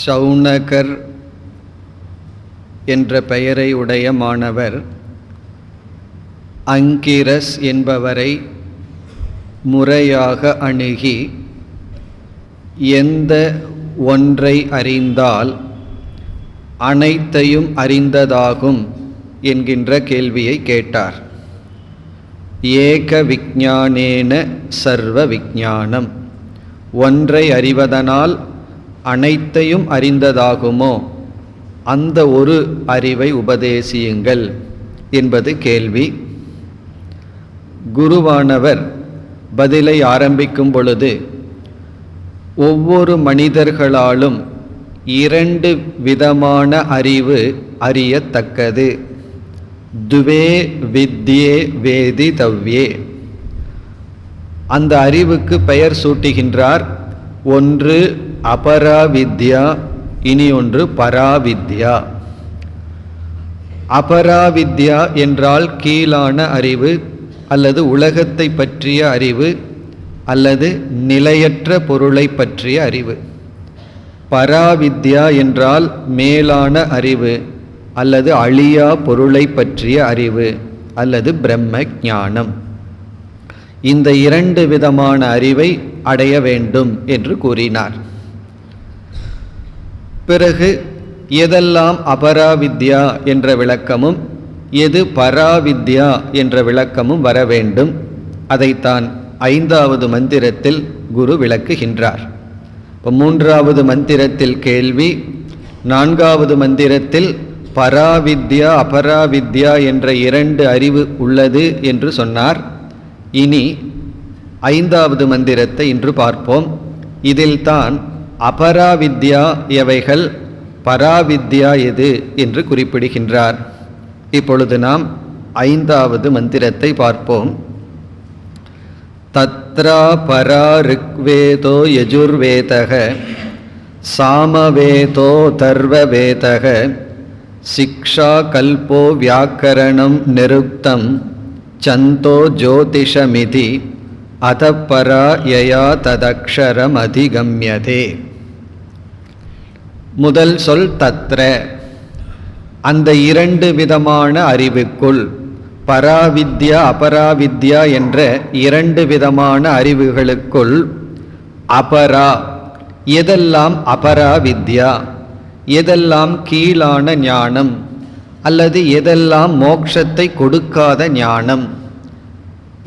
சௌனகர் என்ற பெயரை உடைய மாணவர் அங்கிரஸ் என்பவரை முறையாக அணுகி எந்த ஒன்றை அறிந்தால் அனைத்தையும் அறிந்ததாகும் என்கின்ற கேள்வியை கேட்டார். ஏக விஞ்ஞானேன சர்வ விஞ்ஞானம், ஒன்றை அறிவதனால் அனைத்தையும் அறிந்ததாகுமோ அந்த ஒரு அறிவை உபதேசியுங்கள் என்பது கேள்வி. குருவானவர் பதிலை ஆரம்பிக்கும் பொழுது ஒவ்வொரு மனிதர்களாலும் இரண்டு விதமான அறிவு அறியத்தக்கது. துவே வித்யே வேதிதவ்யே, அந்த அறிவுக்கு பெயர் சூட்டுகின்றார். ஒன்று அபராவித்யா, இனி ஒன்று பராவித்யா. அபராவித்யா என்றால் கீழான அறிவு அல்லது உலகத்தை பற்றிய அறிவு அல்லது நிலையற்ற பொருளை பற்றிய அறிவு. பராவித்யா என்றால் மேலான அறிவு அல்லது அழியா பொருளை பற்றிய அறிவு அல்லது பிரம்ம ஞானம். இந்த இரண்டு விதமான அறிவை அடைய வேண்டும் என்று கூறினார். பிறகு எதெல்லாம் அபராவித்யா என்ற விளக்கமும் எது பராவித்யா என்ற விளக்கமும் வர வேண்டும், அதைத்தான் 5வது மந்திரத்தில் குரு விளக்குகின்றார். இப்போ 3வது மந்திரத்தில் கேள்வி, 4வது மந்திரத்தில் பராவித்யா அபராவித்யா என்ற இரண்டு அறிவு உள்ளது என்று சொன்னார். இனி 5வது மந்திரத்தை இன்று பார்ப்போம். இதில்தான் அபராவித்யா எவைகள், பராவித்யா எது என்று குறிப்பிடுகின்றார். இப்பொழுது நாம் 5வது மந்திரத்தை பார்ப்போம். தத்ரா பரா ரிக்வேதோ யஜுர்வேதக சாமவேதோ தர்வவேதக சிக்ஷா கல்போ வியாக்கரணம் நிருக்தம் சந்தோ ஜோதிஷமிதி அதப்பரா யயா ததக்ஷரம் அதிகம்யதே. முதல் சொல் தத்ர, அந்த இரண்டு விதமான அறிவுக்குள், பராவித்யா அபராவித்யா என்ற இரண்டு விதமான அறிவுகளுக்குள், அபரா எதெல்லாம் அபராவித்யா, எதெல்லாம் கீழான ஞானம் அல்லது எதெல்லாம் மோட்சத்தை கொடுக்காத ஞானம்,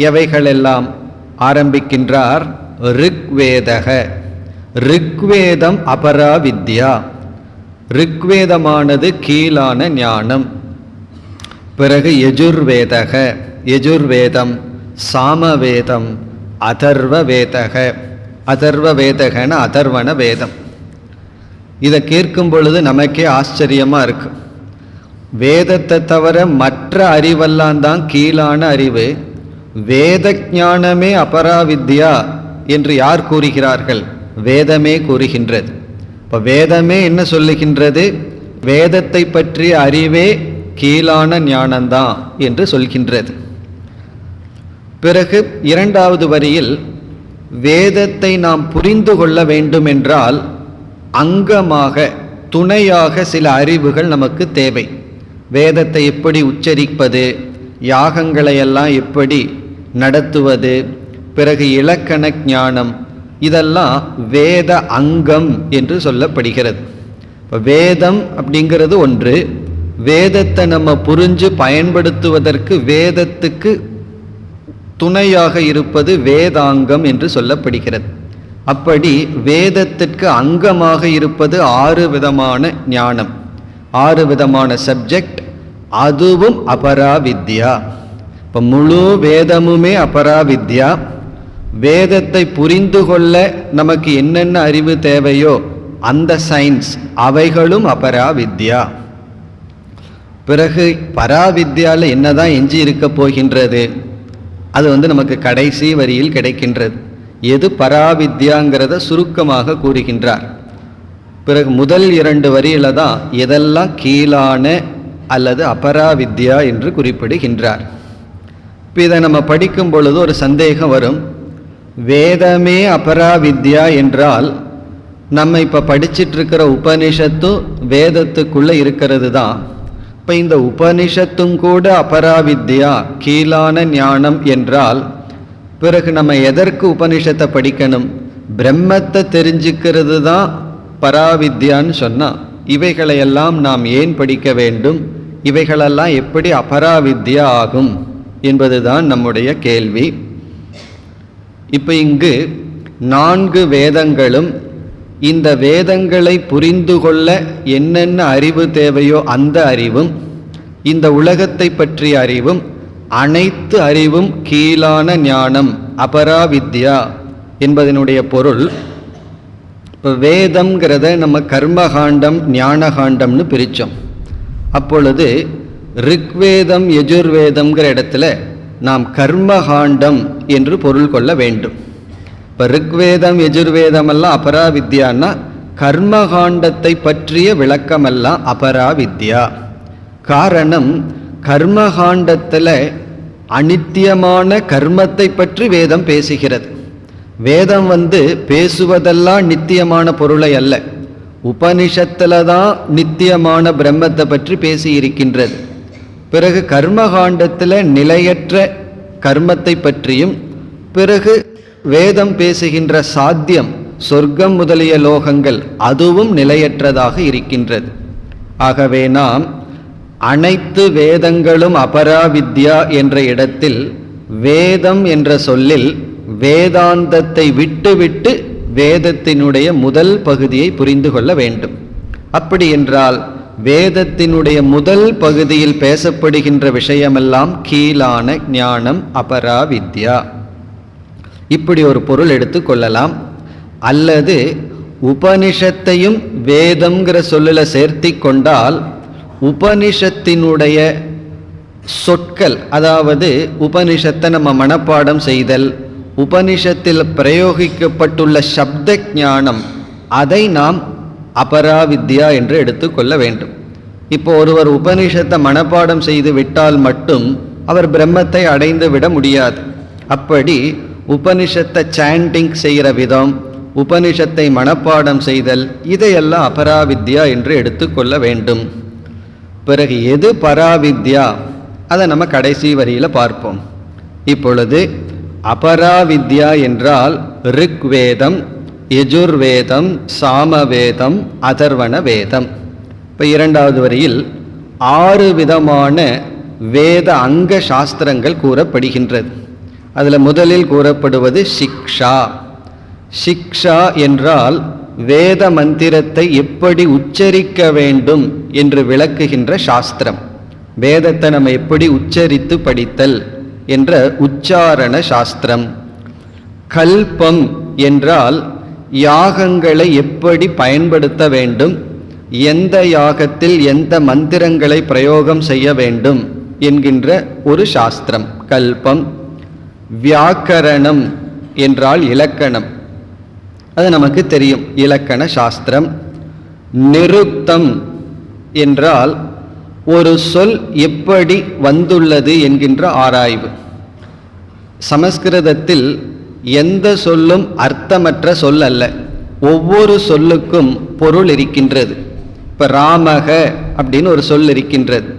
எவைகளெல்லாம் ஆரம்பிக்கின்றார். ரிக்வேதக, ரிக்வேதம் அபராவித்யா, ரிக்வேதமானது கீழான ஞானம். பிறகு யஜுர்வேதக, யஜுர்வேதம், சாமவேதம், அதர்வவேதக, அதர்வவேதகன அதர்வண வேதம். இதை கேட்கும் பொழுது நமக்கே ஆச்சரியமாக இருக்கு. வேதத்தை தவிர மற்ற அறிவெல்லாம் தான் கீழான அறிவு, வேத ஞானமே அபராவித்யா என்று யார் கூறுகிறார்கள்? வேதமே கூறுகின்றது. இப்போ வேதமே என்ன சொல்லுகின்றது? வேதத்தை பற்றிய அறிவே கீழான ஞானம்தான் என்று சொல்கின்றது. பிறகு 2வது வரியில் வேதத்தை நாம் புரிந்து கொள்ள வேண்டும் என்றால் அங்கமாக துணையாக சில அறிவுகள் நமக்கு தேவை. வேதத்தை எப்படி உச்சரிப்பது, யாகங்களை எல்லாம் எப்படி நடத்துவது, பிறகு இலக்கண ஞானம், இதெல்லாம் வேத அங்கம் என்று சொல்லப்படுகிறது. இப்போ வேதம் அப்படிங்கிறது ஒன்று, வேதத்தை நம்ம புரிஞ்சு பயன்படுத்துவதற்கு வேதத்துக்கு துணையாக இருப்பது வேதாங்கம் என்று சொல்லப்படுகிறது. அப்படி வேதத்திற்கு அங்கமாக இருப்பது 6 விதமான ஞானம், 6 விதமான சப்ஜெக்ட், அதுவும் அபராவித்யா. இப்போ முழு வேதமுமே அபராவித்யா. வேதத்தை புரிந்து கொள்ள நமக்கு என்னென்ன அறிவு தேவையோ அந்த சயின்ஸ், அவைகளும் அபராவித்யா. பிறகு பராவித்யாவில் என்னதான் எஞ்சி இருக்க போகின்றது, அது நமக்கு கடைசி வரியில் கிடைக்கின்றது. எது பராவித்யாங்கிறத சுருக்கமாக கூறுகின்றார். பிறகு முதல் 2 வரியில தான் எதெல்லாம் கீழான அல்லது அபராவித்யா என்று குறிப்பிடுகின்றார். இப்போ இதை நம்ம படிக்கும் பொழுது ஒரு சந்தேகம் வரும். வேதமே அபராவித்யா என்றால் நம்ம இப்போ படிச்சிட்டு இருக்கிற உபனிஷத்தும் வேதத்துக்குள்ளே இருக்கிறது தான். இப்போ இந்த உபனிஷத்தும் கூட அபராவித்யா, கீழான ஞானம் என்றால் பிறகு நம்ம எதற்கு உபனிஷத்தை படிக்கணும்? பிரம்மத்தை தெரிஞ்சுக்கிறது தான் பராவித்யான்னு சொன்னால் இவைகளையெல்லாம் நாம் ஏன் படிக்க வேண்டும்? இவைகளெல்லாம் எப்படி அபராவித்யா ஆகும் என்பதுதான் நம்முடைய கேள்வி. இப்போ இங்கு 4 வேதங்களும் இந்த வேதங்களை புரிந்து கொள்ள என்னென்ன அறிவு தேவையோ அந்த அறிவும், இந்த உலகத்தை பற்றிய அறிவும், அனைத்து அறிவும் கீழான ஞானம் அபராவித்யா என்பதனுடைய பொருள். இப்போ வேதம்ங்கிறத நம்ம கர்மகாண்டம் ஞானகாண்டம்னு பிரித்தோம். அப்பொழுது ரிக்வேதம் யஜுர்வேதம்ங்கிற இடத்துல நாம் கர்மகாண்டம் என்று பொருள் கொள்ள வேண்டும். இப்போ ரிக்வேதம் யஜுர்வேதமெல்லாம் அபராவித்யான்னா கர்மகாண்டத்தை பற்றிய விளக்கமெல்லாம் அபராவித்யா. காரணம், கர்மகாண்டத்தில் அனித்தியமான கர்மத்தை பற்றி வேதம் பேசுகிறது. வேதம் பேசுவதெல்லாம் நித்தியமான பொருளை அல்ல, உபனிஷத்தில் தான் நித்தியமான பிரம்மத்தை பற்றி பேசியிருக்கின்றது. பிறகு கர்மகாண்டத்தில் நிலையற்ற கர்மத்தை பற்றியும், பிறகு வேதம் பேசுகின்ற சாத்தியம் சொர்க்கம் முதலிய லோகங்கள் அதுவும் நிலையற்றதாக இருக்கின்றது. ஆகவே நாம் அனைத்து வேதங்களும் அபராவித்யா என்ற இடத்தில் வேதம் என்ற சொல்லில் வேதாந்தத்தை விட்டுவிட்டு வேதத்தினுடைய முதல் பகுதியை புரிந்து கொள்ள வேண்டும். அப்படி என்றால் வேதத்தினுடைய முதல் பகுதியில் பேசப்படுகின்ற விஷயமெல்லாம் கீழான ஞானம் அபராவித்யா. இப்படி ஒரு பொருள் எடுத்து கொள்ளலாம். அல்லது உபனிஷத்தையும் வேதம்ங்கிற சொல்லில் சேர்த்தி கொண்டால் உபனிஷத்தினுடைய சொற்கள், அதாவது உபனிஷத்தை நம்ம மனப்பாடம் செய்தல், உபனிஷத்தில் பிரயோகிக்கப்பட்டுள்ள சப்த ஞானம், அதை நாம் அபராவித்யா என்று எடுத்துக்கொள்ள வேண்டும். இப்போ ஒருவர் உபனிஷத்தை மனப்பாடம் செய்து விட்டால் மட்டும் அவர் பிரம்மத்தை அடைந்து விட முடியாது. அப்படி உபனிஷத்தை சாண்டிங் செய்கிற விதம், உபனிஷத்தை மனப்பாடம் செய்தல், இதையெல்லாம் அபராவித்யா என்று எடுத்துக்கொள்ள வேண்டும். பிறகு எது பராவித்யா அதை நம்ம கடைசி வரியில் பார்ப்போம். இப்பொழுது அபராவித்யா என்றால் ரிக்வேதம், யஜுர்வேதம், சாமவேதம், அதர்வண வேதம். இப்போ 2வது வரியில் 6 விதமான வேத அங்க சாஸ்திரங்கள் கூறப்படுகின்றது. அதில் முதலில் கூறப்படுவது சிக்ஷா. சிக்ஷா என்றால் வேத மந்திரத்தை எப்படி உச்சரிக்க வேண்டும் என்று விளக்குகின்ற சாஸ்திரம். வேதத்தை நம்ம எப்படி உச்சரித்து படித்தல் என்ற உச்சாரண சாஸ்திரம். கல்பம் என்றால் யாகங்களை எப்படி பயன்படுத்த வேண்டும், எந்த யாகத்தில் எந்த மந்திரங்களை பிரயோகம் செய்ய வேண்டும் என்கின்ற ஒரு சாஸ்திரம் கல்பம். வியாக்கரணம் என்றால் இலக்கணம், அது நமக்கு தெரியும், இலக்கண சாஸ்திரம். நிருக்தம் என்றால் ஒரு சொல் எப்படி வந்துள்ளது என்கின்ற ஆராய்வு. சமஸ்கிருதத்தில் எந்த சொல்லும் அர்த்தமற்ற சொல் அல்ல, ஒவ்வொரு சொல்லுக்கும் பொருள் இருக்கின்றது. இப்போ ராமக அப்படின்னு ஒரு சொல் இருக்கின்றது,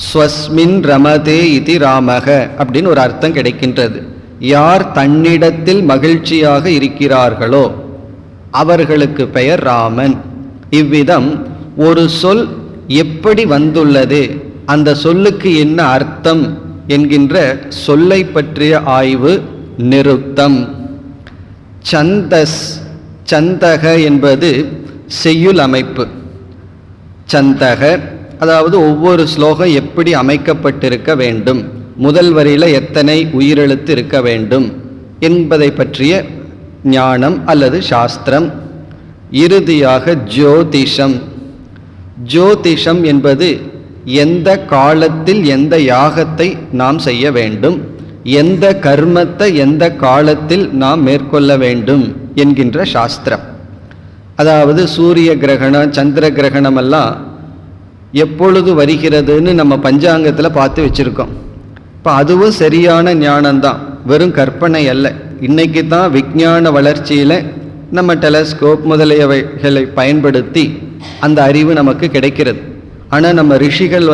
ஸ்வஸ்மின் ரமதே இதி ராமக அப்படின்னு ஒரு அர்த்தம் கிடைக்கின்றது. யார் தன்னிடத்தில் மகிழ்ச்சியாக இருக்கிறார்களோ அவர்களுக்கு பெயர் ராமன். இவ்விதம் ஒரு சொல் எப்படி வந்துள்ளது, அந்த சொல்லுக்கு என்ன அர்த்தம் என்கின்ற சொல்லை பற்றிய ஆய்வு நிருக்தம். சந்தஸ், சந்தக என்பது செய்யுள் அமைப்பு. சந்தக அதாவது ஒவ்வொரு ஸ்லோகம் எப்படி அமைக்கப்பட்டிருக்க வேண்டும், முதல் வரியில் எத்தனை உயிரெழுத்து இருக்க வேண்டும் என்பதை பற்றிய ஞானம் அல்லது சாஸ்திரம். இறுதியாக ஜோதிஷம். ஜோதிஷம் என்பது எந்த காலத்தில் எந்த யாகத்தை நாம் செய்ய வேண்டும், எந்த கர்மத்தை எந்த காலத்தில் நாம் மேற்கொள்ள வேண்டும் என்கின்ற சாஸ்திரம். அதாவது சூரிய கிரகணம், சந்திர கிரகணம் எல்லாம் எப்பொழுது வருகிறதுன்னு நம்ம பஞ்சாங்கத்தில் பார்த்து வச்சுருக்கோம். இப்போ அதுவும் சரியான ஞானம்தான், வெறும் கற்பனை அல்ல. இன்னைக்கு தான் விஞ்ஞான வளர்ச்சியில் நம்ம டெலஸ்கோப் முதலியவைகளை பயன்படுத்தி அந்த அறிவு நமக்கு கிடைக்கிறது. ஆனால் நம்ம ரிஷிகள்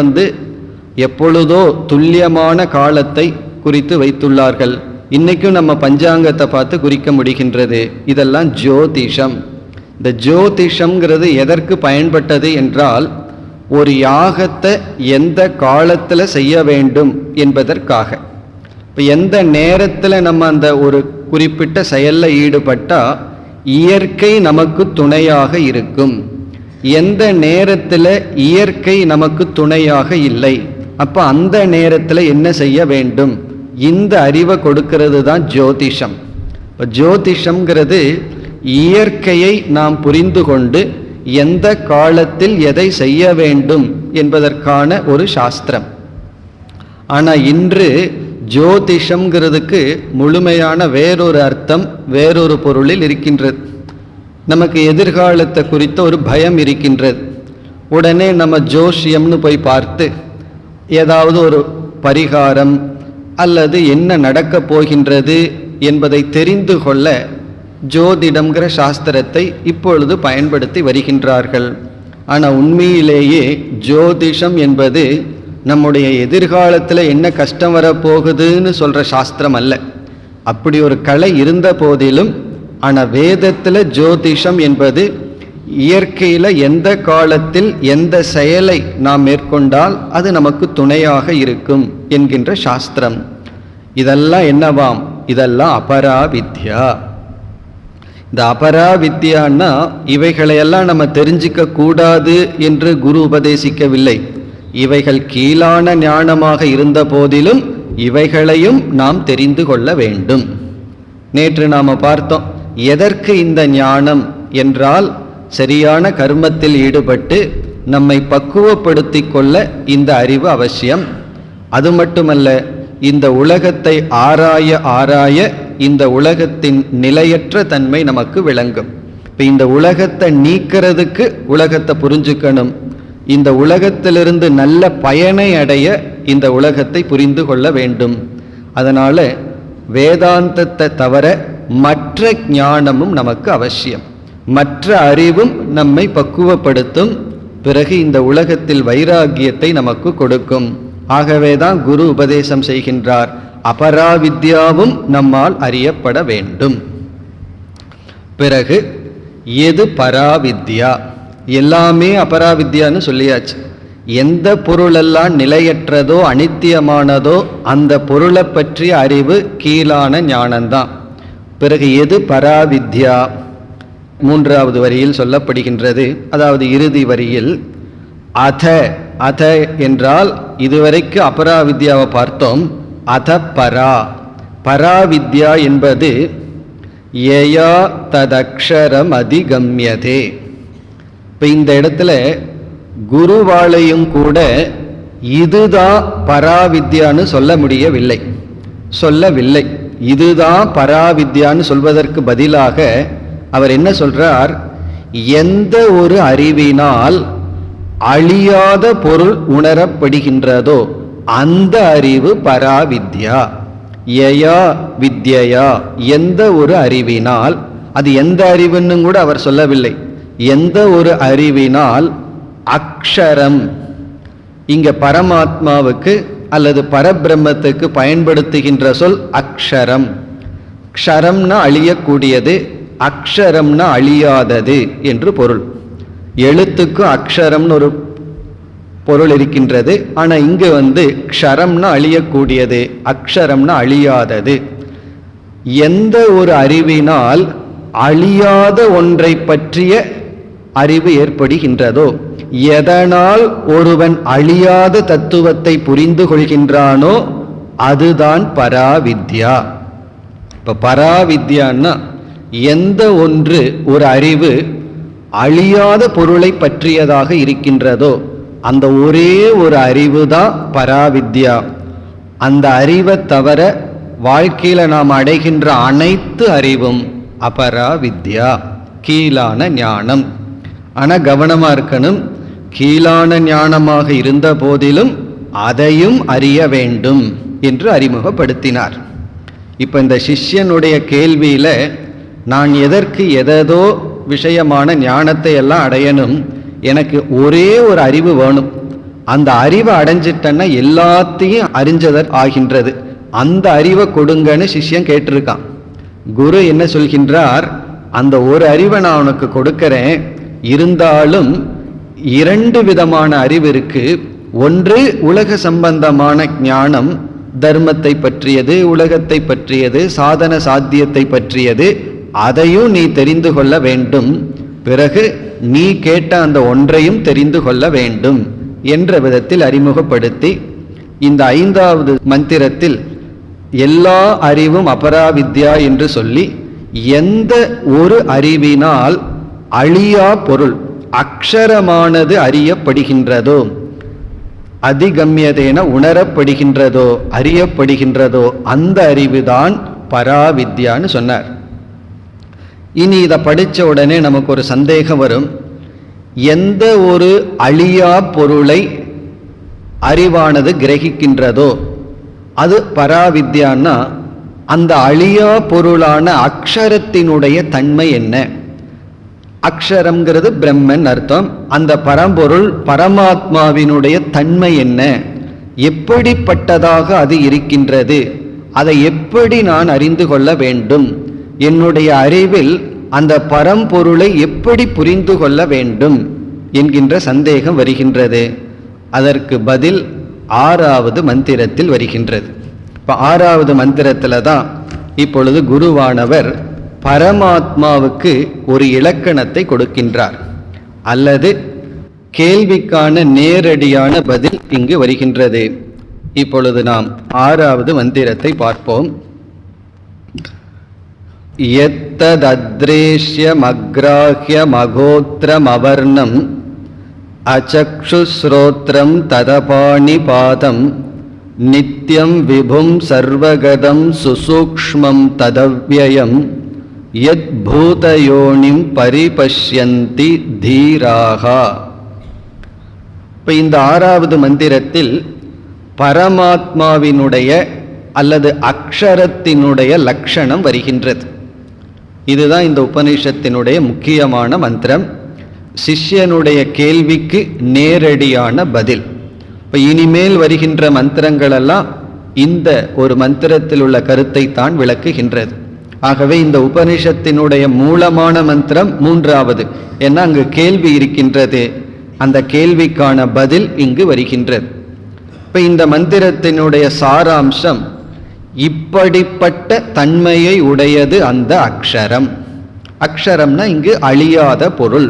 எப்பொழுதோ துல்லியமான காலத்தை குறித்து வைத்துள்ளார்கள். இன்றைக்கும் நம்ம பஞ்சாங்கத்தை பார்த்து குறிக்க முடிகின்றது. இதெல்லாம் ஜோதிஷம். இந்த ஜோதிஷம்ங்கிறது எதற்கு பயன்பட்டது என்றால், ஒரு யாகத்தை எந்த காலத்தில் செய்ய வேண்டும் என்பதற்காக. இப்போ எந்த நேரத்தில் நம்ம அந்த ஒரு குறிப்பிட்ட செயலில் ஈடுபட்டால் இயற்கை நமக்கு துணையாக இருக்கும், எந்த நேரத்தில் இயற்கை நமக்கு துணையாக இல்லை, அப்போ அந்த நேரத்தில் என்ன செய்ய வேண்டும், இந்த அறிவை கொடுக்கிறது தான் ஜோதிஷம். இப்போ ஜோதிஷம்ங்கிறது இயற்கையை நாம் புரிந்து கொண்டு எந்த காலத்தில் எதை செய்ய வேண்டும் என்பதற்கான ஒரு சாஸ்திரம். ஆனால் இன்று ஜோதிஷம்ங்கிறதுக்கு முழுமையான வேறொரு அர்த்தம் வேறொரு பொருளில் இருக்கின்றது. நமக்கு எதிர்காலத்தை குறித்த ஒரு பயம் இருக்கின்றது. உடனே நம்ம ஜோஷியம்னு போய் பார்த்து ஏதாவது ஒரு பரிகாரம் அல்லது என்ன நடக்கப் போகின்றது என்பதை தெரிந்து கொள்ள ஜோதிடம்ங்கிற சாஸ்திரத்தை இப்பொழுது பயன்படுத்தி வருகின்றார்கள். ஆனால் உண்மையிலேயே ஜோதிஷம் என்பது நம்முடைய எதிர்காலத்தில் என்ன கஷ்டம் வரப்போகுதுன்னு சொல்கிற சாஸ்திரம் அல்ல. அப்படி ஒரு கலை இருந்த போதிலும், ஆனால் வேதத்தில் ஜோதிஷம் என்பது இயற்கையில் எந்த காலத்தில் எந்த செயலை நாம் மேற்கொண்டால் அது நமக்கு துணையாக இருக்கும் என்கின்ற சாஸ்திரம். இதெல்லாம் என்னவாம்? இதெல்லாம் அபராவித்யா. இந்த அபராவித்யான்னா இவைகளையெல்லாம் நம்ம தெரிஞ்சிக்க கூடாது என்று குரு உபதேசிக்கவில்லை. இவைகள் கீழான ஞானமாக இருந்த போதிலும் இவைகளையும் நாம் தெரிந்து கொள்ள வேண்டும். நேற்று நாம் பார்த்தோம், எதற்கு இந்த ஞானம் என்றால், சரியான கர்மத்தில் ஈடுபட்டு நம்மை பக்குவப்படுத்தி கொள்ள இந்த அறிவு அவசியம். அது மட்டுமல்ல, இந்த உலகத்தை ஆராய ஆராய இந்த உலகத்தின் நிலையற்ற தன்மை நமக்கு விளங்கும். இப்போ இந்த உலகத்தை நீக்கிறதுக்கு உலகத்தை புரிஞ்சுக்கணும். இந்த உலகத்திலிருந்து நல்ல பயனை அடைய இந்த உலகத்தை புரிந்து கொள்ள வேண்டும். அதனால் வேதாந்தத்தை தவிர மற்ற ஞானமும் நமக்கு அவசியம். மற்ற அறிவும் நம்மை பக்குவப்படுத்தும். பிறகு இந்த உலகத்தில் வைராகியத்தை நமக்கு கொடுக்கும். ஆகவேதான் குரு உபதேசம் செய்கின்றார், அபராவித்யாவும் நம்மால் அறியப்பட வேண்டும். பிறகு எது பராவித்யா? எல்லாமே அபராவித்யான்னு சொல்லியாச்சு. எந்த பொருளெல்லாம் நிலையற்றதோ அனித்தியமானதோ அந்த பொருளை பற்றிய அறிவு கீழான ஞானம்தான். பிறகு எது பராவித்யா? மூன்றாவது வரியில் சொல்லப்படுகின்றது. அதாவது இறுதி வரியில் அத என்றால், இதுவரைக்கு அபராவித்யாவை பார்த்தோம். அத பரா. பராவித்யா என்பது ஏயா ததக்ஷரம் அதிகம்யதே. இப்போ இந்த இடத்துல குருவாளையும் கூட இதுதான் பராவித்யான்னு சொல்லவில்லை. இதுதான் பராவித்யான்னு சொல்வதற்கு பதிலாக அவர் என்ன சொல்றார்? எந்த ஒரு அறிவினால் அழியாத பொருள் உணரப்படுகின்றதோ அந்த அறிவு பராவித்யா. யயா வித்யா, எந்த ஒரு அறிவினால், அது எந்த அறிவுன்னு கூட அவர் சொல்லவில்லை. எந்த ஒரு அறிவினால் அக்ஷரம், இங்க பரமாத்மாவுக்கு அல்லது பரபிரம்மத்துக்கு பயன்படுத்துகின்ற சொல் அக்ஷரம். க்ஷரம்னா அழியக்கூடியது, அக்ஷரம்னா அழியாதது என்று பொருள். எழுத்துக்கு அக்ஷரம்னு ஒரு பொருள் இருக்கின்றது. ஆனால் இங்கு க்ஷரம்னா அழியக்கூடியது, அக்ஷரம்னா அழியாதது. எந்த ஒரு அறிவினால் அழியாத ஒன்றை பற்றிய அறிவு ஏற்படுகின்றதோ, எதனால் ஒருவன் அழியாத தத்துவத்தை புரிந்து கொள்கின்றானோ அதுதான் பராவித்யா. இப்ப பராவித்யான்னா எந்த ஒன்று ஒரு அறிவு அழியாத பொருளை பற்றியதாக இருக்கின்றதோ அந்த ஒரே ஒரு அறிவு தான் பராவித்யா. அந்த அறிவை தவிர வாழ்க்கையில நாம் அடைகின்ற அனைத்து அறிவும் அபராவித்யா, கீழான ஞானம். ஆனால் கவனமா இருக்கணும், கீழான ஞானமாக இருந்த போதிலும் அதையும் அறிய வேண்டும் என்று அறிமுகப்படுத்தினார். இப்போ இந்த சிஷ்யனுடைய கேள்வியில நான் எதற்கு எதோ விஷயமான ஞானத்தை எல்லாம் அடையணும், எனக்கு ஒரே ஒரு அறிவு வேணும். அந்த அறிவை அடைஞ்சிட்டன்னா எல்லாத்தையும் அறிஞ்சதற் ஆகின்றது. அந்த அறிவை கொடுங்கன்னு சிஷ்யன் கேட்டிருக்கான். குரு என்ன சொல்கின்றார், அந்த ஒரு அறிவை நான் உனக்கு கொடுக்கிறேன், இருந்தாலும் 2 விதமான அறிவு இருக்கு. ஒன்று உலக சம்பந்தமான ஞானம், தர்மத்தை பற்றியது, உலகத்தை பற்றியது, சாதன சாத்தியத்தை பற்றியது, அதையும் நீ தெரிந்து கொள்ள வேண்டும். பிறகு நீ கேட்ட அந்த ஒன்றையும் தெரிந்து கொள்ள வேண்டும் என்ற விதத்தில் அறிமுகப்படுத்தி, இந்த 5வது மந்திரத்தில் எல்லா அறிவும் அபராவித்யா என்று சொல்லி, எந்த ஒரு அறிவினால் அழியா பொருள் அக்ஷரமானது அறியப்படுகின்றதோ, அதிகம்யதேன உணரப்படுகின்றதோ, அறியப்படுகின்றதோ, அந்த அறிவுதான் பராவித்யான்னு சொன்னார். இனி இதை படித்த உடனே நமக்கு ஒரு சந்தேகம் வரும். எந்த ஒரு அழியா பொருளை அறிவானது கிரகிக்கின்றதோ அது பராவித்யான்னா, அந்த அழியா பொருளான அக்ஷரத்தினுடைய தன்மை என்ன? அக்ஷரம்ங்கிறது பிரம்மன் அர்த்தம். அந்த பரம்பொருள் பரமாத்மாவினுடைய தன்மை என்ன? எப்படிப்பட்டதாக அது இருக்கின்றது? அதை எப்படி நான் அறிந்து கொள்ள வேண்டும்? என்னுடைய அறிவில் அந்த பரம்பொருளை எப்படி புரிந்து கொள்ள வேண்டும் என்கின்ற சந்தேகம் வருகின்றது. அதற்கு பதில் 6வது மந்திரத்தில் வருகின்றது. இப்போ 6வது மந்திரத்தில் தான் இப்பொழுது குருவானவர் பரமாத்மாவுக்கு ஒரு இலக்கணத்தை கொடுக்கின்றார், அல்லது கேள்விக்கான நேரடியான பதில் இங்கு வருகின்றது. இப்பொழுது நாம் 6வது மந்திரத்தை பார்ப்போம். யத்தத்ரேஷ்யமக்ராஹ்யமகோத்ரமவர்ணம் அசக்ஷுஸ்ரோத்ரம் ததபாணி பாதம் நித்யம் விபும் சர்வகதம் சுசூக்ஷ்மம் ததவ்யயம் யத் பூதயோனிம் பரிபஷ்யந்தி தீராகா. இப்போ இந்த 6வது மந்திரத்தில் பரமாத்மாவினுடைய அல்லது அக்ஷரத்தினுடைய லட்சணம் வருகின்றது. இதுதான் இந்த உபநிஷத்தினுடைய முக்கியமான மந்திரம். சிஷ்யனுடைய கேள்விக்கு நேரடியான பதில். இப்போ இனிமேல் வருகின்ற மந்திரங்களெல்லாம் இந்த ஒரு மந்திரத்தில் உள்ள கருத்தை தான் விளக்குகின்றது. ஆகவே இந்த உபநிஷத்தினுடைய மூலமான மந்திரம் 3வது. ஏன்னா அங்கு கேள்வி இருக்கின்றது, அந்த கேள்விக்கான பதில் இங்கு வருகின்றது. இப்போ இந்த மந்திரத்தினுடைய சாராம்சம், இப்படிப்பட்ட தன்மையை உடையது அந்த அக்ஷரம். அக்ஷரம்னா இங்கு அழியாத பொருள்.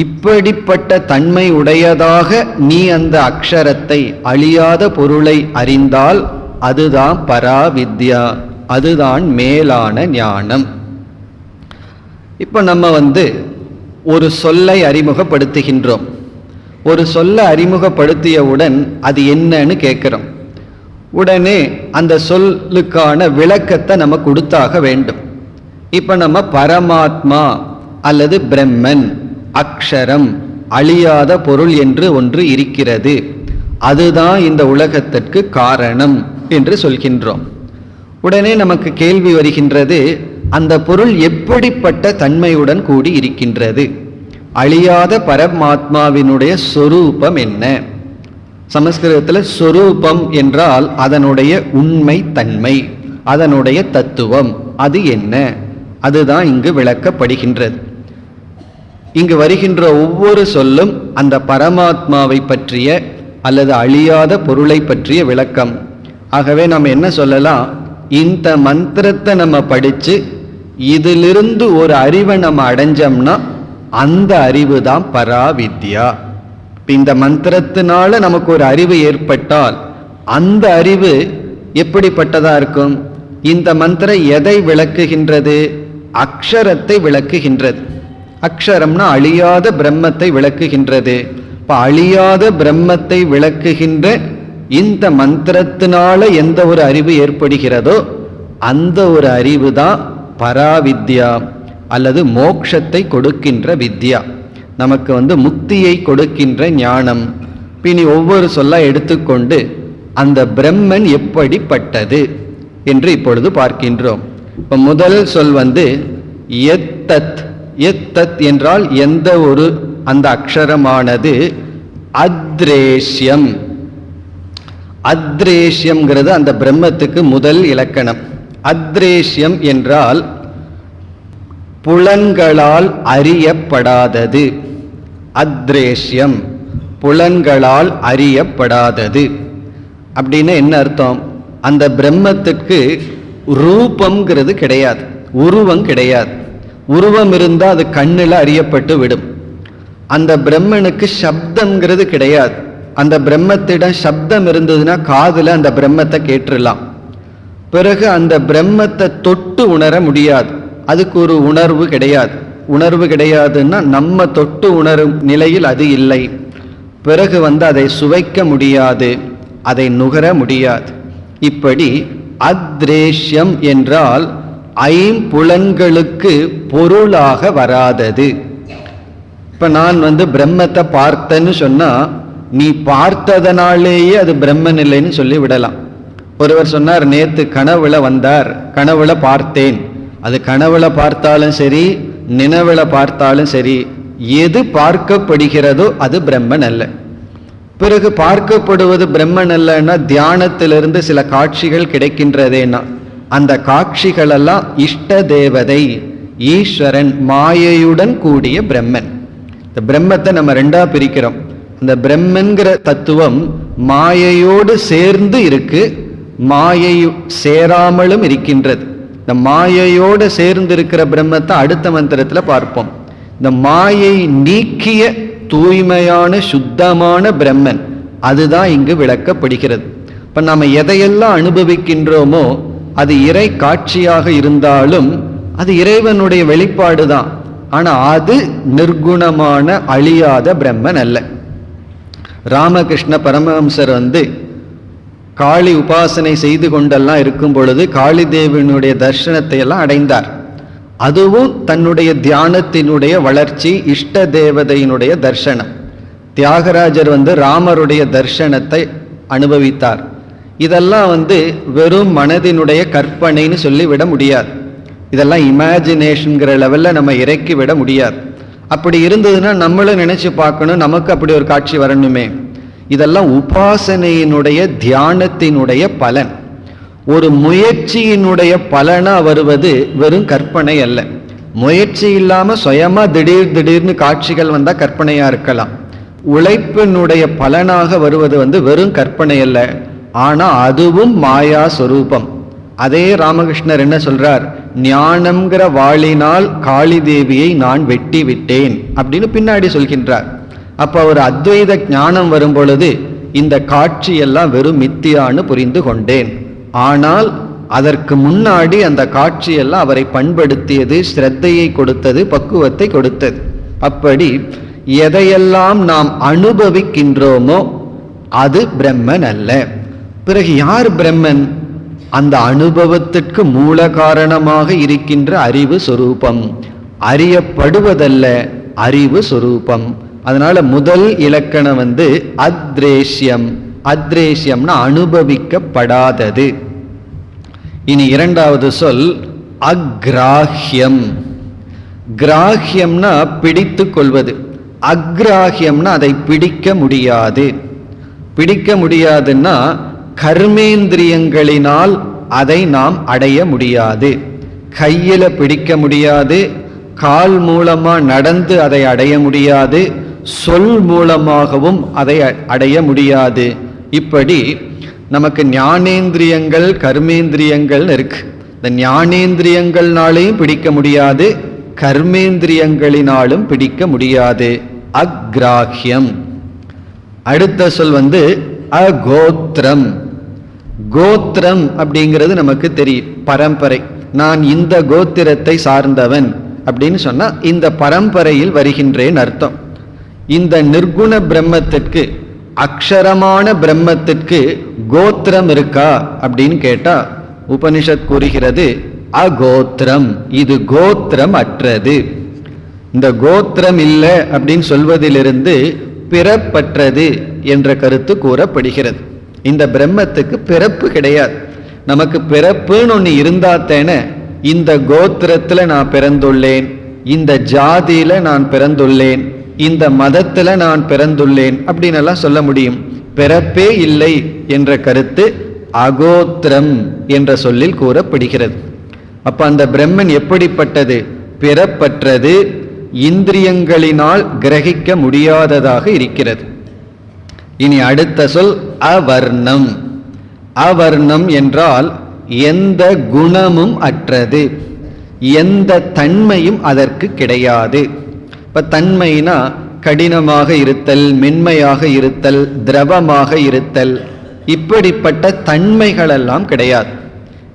இப்படிப்பட்ட தன்மை உடையதாக நீ அந்த அக்ஷரத்தை, அழியாத பொருளை அறிந்தால் அதுதான் பராவித்யா, அதுதான் மேலான ஞானம். இப்போ நம்ம ஒரு சொல்லை அறிமுகப்படுத்துகின்றோம். ஒரு சொல்லை அறிமுகப்படுத்தியவுடன் அது என்னன்னு கேட்குறோம். உடனே அந்த சொல்லுக்கான விளக்கத்தை நம்ம கொடுத்தாக வேண்டும். இப்போ நம்ம பரமாத்மா அல்லது பிரம்மன், அக்ஷரம், அழியாத பொருள் என்று ஒன்று இருக்கிறது, அதுதான் இந்த உலகத்திற்கு காரணம் என்று சொல்கின்றோம். உடனே நமக்கு கேள்வி வருகின்றது, அந்த பொருள் எப்படிப்பட்ட தன்மையுடன் கூடி இருக்கின்றது? அழியாத பரமாத்மாவினுடைய சொரூபம் என்ன? சமஸ்கிருதத்தில் சொரூபம் என்றால் அதனுடைய உண்மை தன்மை, அதனுடைய தத்துவம், அது என்ன? அதுதான் இங்கு விளக்கப்படுகின்றது. இங்கு வருகின்ற ஒவ்வொரு சொல்லும் அந்த பரமாத்மாவை பற்றிய அல்லது அழியாத பொருளை பற்றிய விளக்கம். ஆகவே நம்ம என்ன சொல்லலாம், இந்த மந்திரத்தை நம்ம படித்து இதிலிருந்து ஒரு அறிவை நம்ம அடைஞ்சோம்னா அந்த அறிவு தான் பராவித்யா. இந்த மந்திரத்தினால நமக்கு ஒரு அறிவு ஏற்பட்டால் அந்த அறிவு எப்படிப்பட்டதா இருக்கும்? இந்த மந்திரம் எதை விளக்குகின்றது? அக்ஷரத்தை விளக்குகின்றது. அக்ஷரம்னா அழியாத பிரம்மத்தை விளக்குகின்றது. இப்போ அழியாத பிரம்மத்தை விளக்குகின்ற இந்த மந்திரத்தினால எந்த ஒரு அறிவு ஏற்படுகிறதோ அந்த ஒரு அறிவு தான் பராவித்யா அல்லது மோட்சத்தை கொடுக்கின்ற வித்யா. நமக்கு முக்தியை கொடுக்கின்ற ஞானம். பின்னி ஒவ்வொரு சொல்ல எடுத்துக்கொண்டு அந்த பிரம்மன் எப்படிப்பட்டது என்று இப்பொழுது பார்க்கின்றோம். இப்போ முதல் சொல் எத்தத், எத்தத் என்றால் எந்த ஒரு, அந்த அக்ஷரமானது அத்ரேஷ்யம். அத்ரேஷ்யம்ங்கிறது அந்த பிரம்மத்துக்கு முதல் இலக்கணம். அத்ரேஷ்யம் என்றால் புலன்களால் அறியப்படாதது. அத்ரேஷ்யம் புலன்களால் அறியப்படாதது அப்படின்னு என்ன அர்த்தம்? அந்த பிரம்மத்துக்கு ரூபம்ங்கிறது கிடையாது, உருவம் கிடையாது. உருவம் இருந்தால் அது கண்ணில் அறியப்பட்டு விடும். அந்த பிரம்மனுக்கு சப்தம்ங்கிறது கிடையாது. அந்த பிரம்மத்திடம் சப்தம் இருந்ததுன்னா காதுல அந்த பிரம்மத்தை கேட்டுடலாம். பிறகு அந்த பிரம்மத்தை தொட்டு உணர முடியாது, அதுக்கு ஒரு உணர்வு கிடையாது. உணர்வு கிடையாதுன்னா நம்ம தொட்டு உணரும் நிலையில் அது இல்லை. பிறகு அதை சுவைக்க முடியாது, அதை நுகர முடியாது. இப்படி அத்ரேஷ்யம் என்றால் ஐம்புலன்களுக்கு பொருளாக வராதது. இப்ப நான் பிரம்மத்தை பார்த்தேன்னு சொன்னா நீ பார்த்ததனாலேயே அது பிரம்மன் இல்லைன்னு சொல்லி விடலாம். ஒருவர் சொன்னார், நேத்து கனவுல வந்தார், கனவுல பார்த்தேன். அது கனவுல பார்த்தாலும் சரி, நினைவுல பார்த்தாலும் சரி, எது பார்க்கப்படுகிறதோ அது பிரம்மன் அல்ல. பிறகு பார்க்கப்படுவது பிரம்மன் அல்லன்னா தியானத்திலிருந்து சில காட்சிகள் கிடைக்கின்றதேனா அந்த காட்சிகள் எல்லாம் இஷ்ட தேவதை, ஈஸ்வரன், மாயையுடன் கூடிய பிரம்மன். இந்த பிரம்மத்தை நம்ம ரெண்டா பிரிக்கிறோம். இந்த பிரம்மன்கிற தத்துவம் மாயையோடு சேர்ந்து இருக்கு, மாயை சேராமலும் இருக்கின்றது. இந்த மாயையோடு சேர்ந்து இருக்கிற பிரம்மத்தை அடுத்த மந்திரத்துல பார்ப்போம். இந்த மாயை நீக்கிய தூய்மையான சுத்தமான பிரம்மன், அதுதான் இங்கு விளக்கப்படுகிறது. இப்ப நாம எதையெல்லாம் அனுபவிக்கின்றோமோ அது இறை காட்சியாக இருந்தாலும் அது இறைவனுடைய வெளிப்பாடு தான். ஆனா அது நிர்குணமான அழியாத பிரம்மன் அல்ல. ராமகிருஷ்ண பரமஹம்சர் காளி உபாசனை செய்து கொண்டெல்லாம் இருக்கும் பொழுது காளி தேவியினுடைய தர்சனத்தை எல்லாம் அடைந்தார். அதுவும் தன்னுடைய தியானத்தினுடைய வளர்ச்சி, இஷ்ட தேவதையினுடைய தர்சனம். தியாகராஜர் ராமருடைய தர்சனத்தை அனுபவித்தார். இதெல்லாம் வெறும் மனதினுடைய கற்பனைன்னு சொல்லிவிட முடியாது. இதெல்லாம் இமேஜினேஷன்கிற லெவல்ல நம்ம இறக்கி விட முடியாது. அப்படி இருந்ததுன்னா நம்மளும் நினைச்சு பார்க்கணும், நமக்கு அப்படி ஒரு காட்சி வரணுமே. இதெல்லாம் உபாசனையினுடைய தியானத்தினுடைய பலன். ஒரு முயற்சியினுடைய பலனா வருவது வெறும் கற்பனை அல்ல. முயற்சி இல்லாம சுயமா திடீர்னு காட்சிகள் வந்தா கற்பனையா இருக்கலாம். உழைப்பினுடைய பலனாக வருவது வெறும் கற்பனை அல்ல, ஆனா அதுவும் மாயா சொரூபம். அதே ராமகிருஷ்ணர் என்ன சொல்றார்? ஞானம்ங்கிற வாளினால் காளி தேவியை நான் வெட்டி விட்டேன் அப்படின்னு பின்னாடி சொல்கின்றார். அப்ப ஒரு அத்வைத ஞானம் வரும் பொழுது இந்த காட்சி எல்லாம் வெறும் மித்தியான்னு புரிந்து கொண்டேன். ஆனால் அதற்கு முன்னாடி அந்த காட்சியெல்லாம் அவரை பண்படுத்தியது, ஸ்ரத்தையை கொடுத்தது, பக்குவத்தை கொடுத்தது. அப்படி எதையெல்லாம் நாம் அனுபவிக்கின்றோமோ அது பிரம்மன் அல்ல. பிறகு யார் பிரம்மன்? அந்த அனுபவத்திற்கு மூல காரணமாக இருக்கின்ற அறிவு சொரூபம். அறியப்படுவதல்ல, அறிவு சொரூபம். அதனால முதல் இலக்கணம் அத்ரேஷ்யம். அத்ரேஷ்யம்னா அனுபவிக்கப்படாதது. இனி இரண்டாவது சொல் அக்ராஹ்யம். கிராஹ்யம்னா பிடித்து கொள்வது, அக்ராஹ்யம்னா அதை பிடிக்க முடியாது. பிடிக்க முடியாதுன்னா கர்மேந்திரியங்களினால் அதை நாம் அடைய முடியாது. கையில பிடிக்க முடியாது, கால் மூலமா நடந்து அதை அடைய முடியாது, சொல் மூலமாகவும் அதை அடைய முடியாது. இப்படி நமக்கு ஞானேந்திரியங்கள், கர்மேந்திரியங்கள் இருக்கு. இந்த ஞானேந்திரியங்கள்னாலையும் பிடிக்க முடியாது, கர்மேந்திரியங்களினாலும் பிடிக்க முடியாது. அக்ராஹ்யம். அடுத்த சொல் அகோத்திரம். கோத்திரம் அப்படிங்கிறது நமக்கு தெரியும், பரம்பரை. நான் இந்த கோத்திரத்தை சார்ந்தவன் அப்படின்னு சொன்னா இந்த பரம்பரையில் வருகின்றேன் அர்த்தம். இந்த நிர்குண பிரம்மத்திற்கு, அக்ஷரமான பிரம்மத்திற்கு கோத்திரம் இருக்கா அப்படின்னு கேட்டா உபனிஷத் கூறுகிறது அகோத்திரம். இது கோத்திரம் அற்றது. இந்த கோத்திரம் இல்லை அப்படின்னு சொல்வதிலிருந்து பிறப்பற்றது என்ற கருத்து கூறப்படுகிறது. இந்த பிரம்மத்துக்கு பிறப்பு கிடையாது. நமக்கு பிறப்புன்னு ஒன்று இருந்தாத்தேன இந்த கோத்திரத்தில் நான் பிறந்துள்ளேன், இந்த ஜாதியில நான் பிறந்துள்ளேன், இந்த மதத்தில் நான் பிறந்துள்ளேன் அப்படின்னு எல்லாம் சொல்ல முடியும். பிறப்பே இல்லை என்ற கருத்து அகோத்திரம் என்ற சொல்லில் கூறப்படுகிறது. அப்ப அந்த பிரம்மன் எப்படிப்பட்டது? பிறப்பற்றது, இந்திரியங்களினால் கிரகிக்க முடியாததாக இருக்கிறது. இனி அடுத்த சொல் அவர்ணம். அவர்ணம் என்றால் எந்த குணமும் அற்றது, எந்த தன்மையும் அதற்கு கிடையாது. இப்ப தன்மைனா கடினமாக இருத்தல், மென்மையாக இருத்தல், திரவமாக இருத்தல், இப்படிப்பட்ட தன்மைகளெல்லாம் கிடையாது.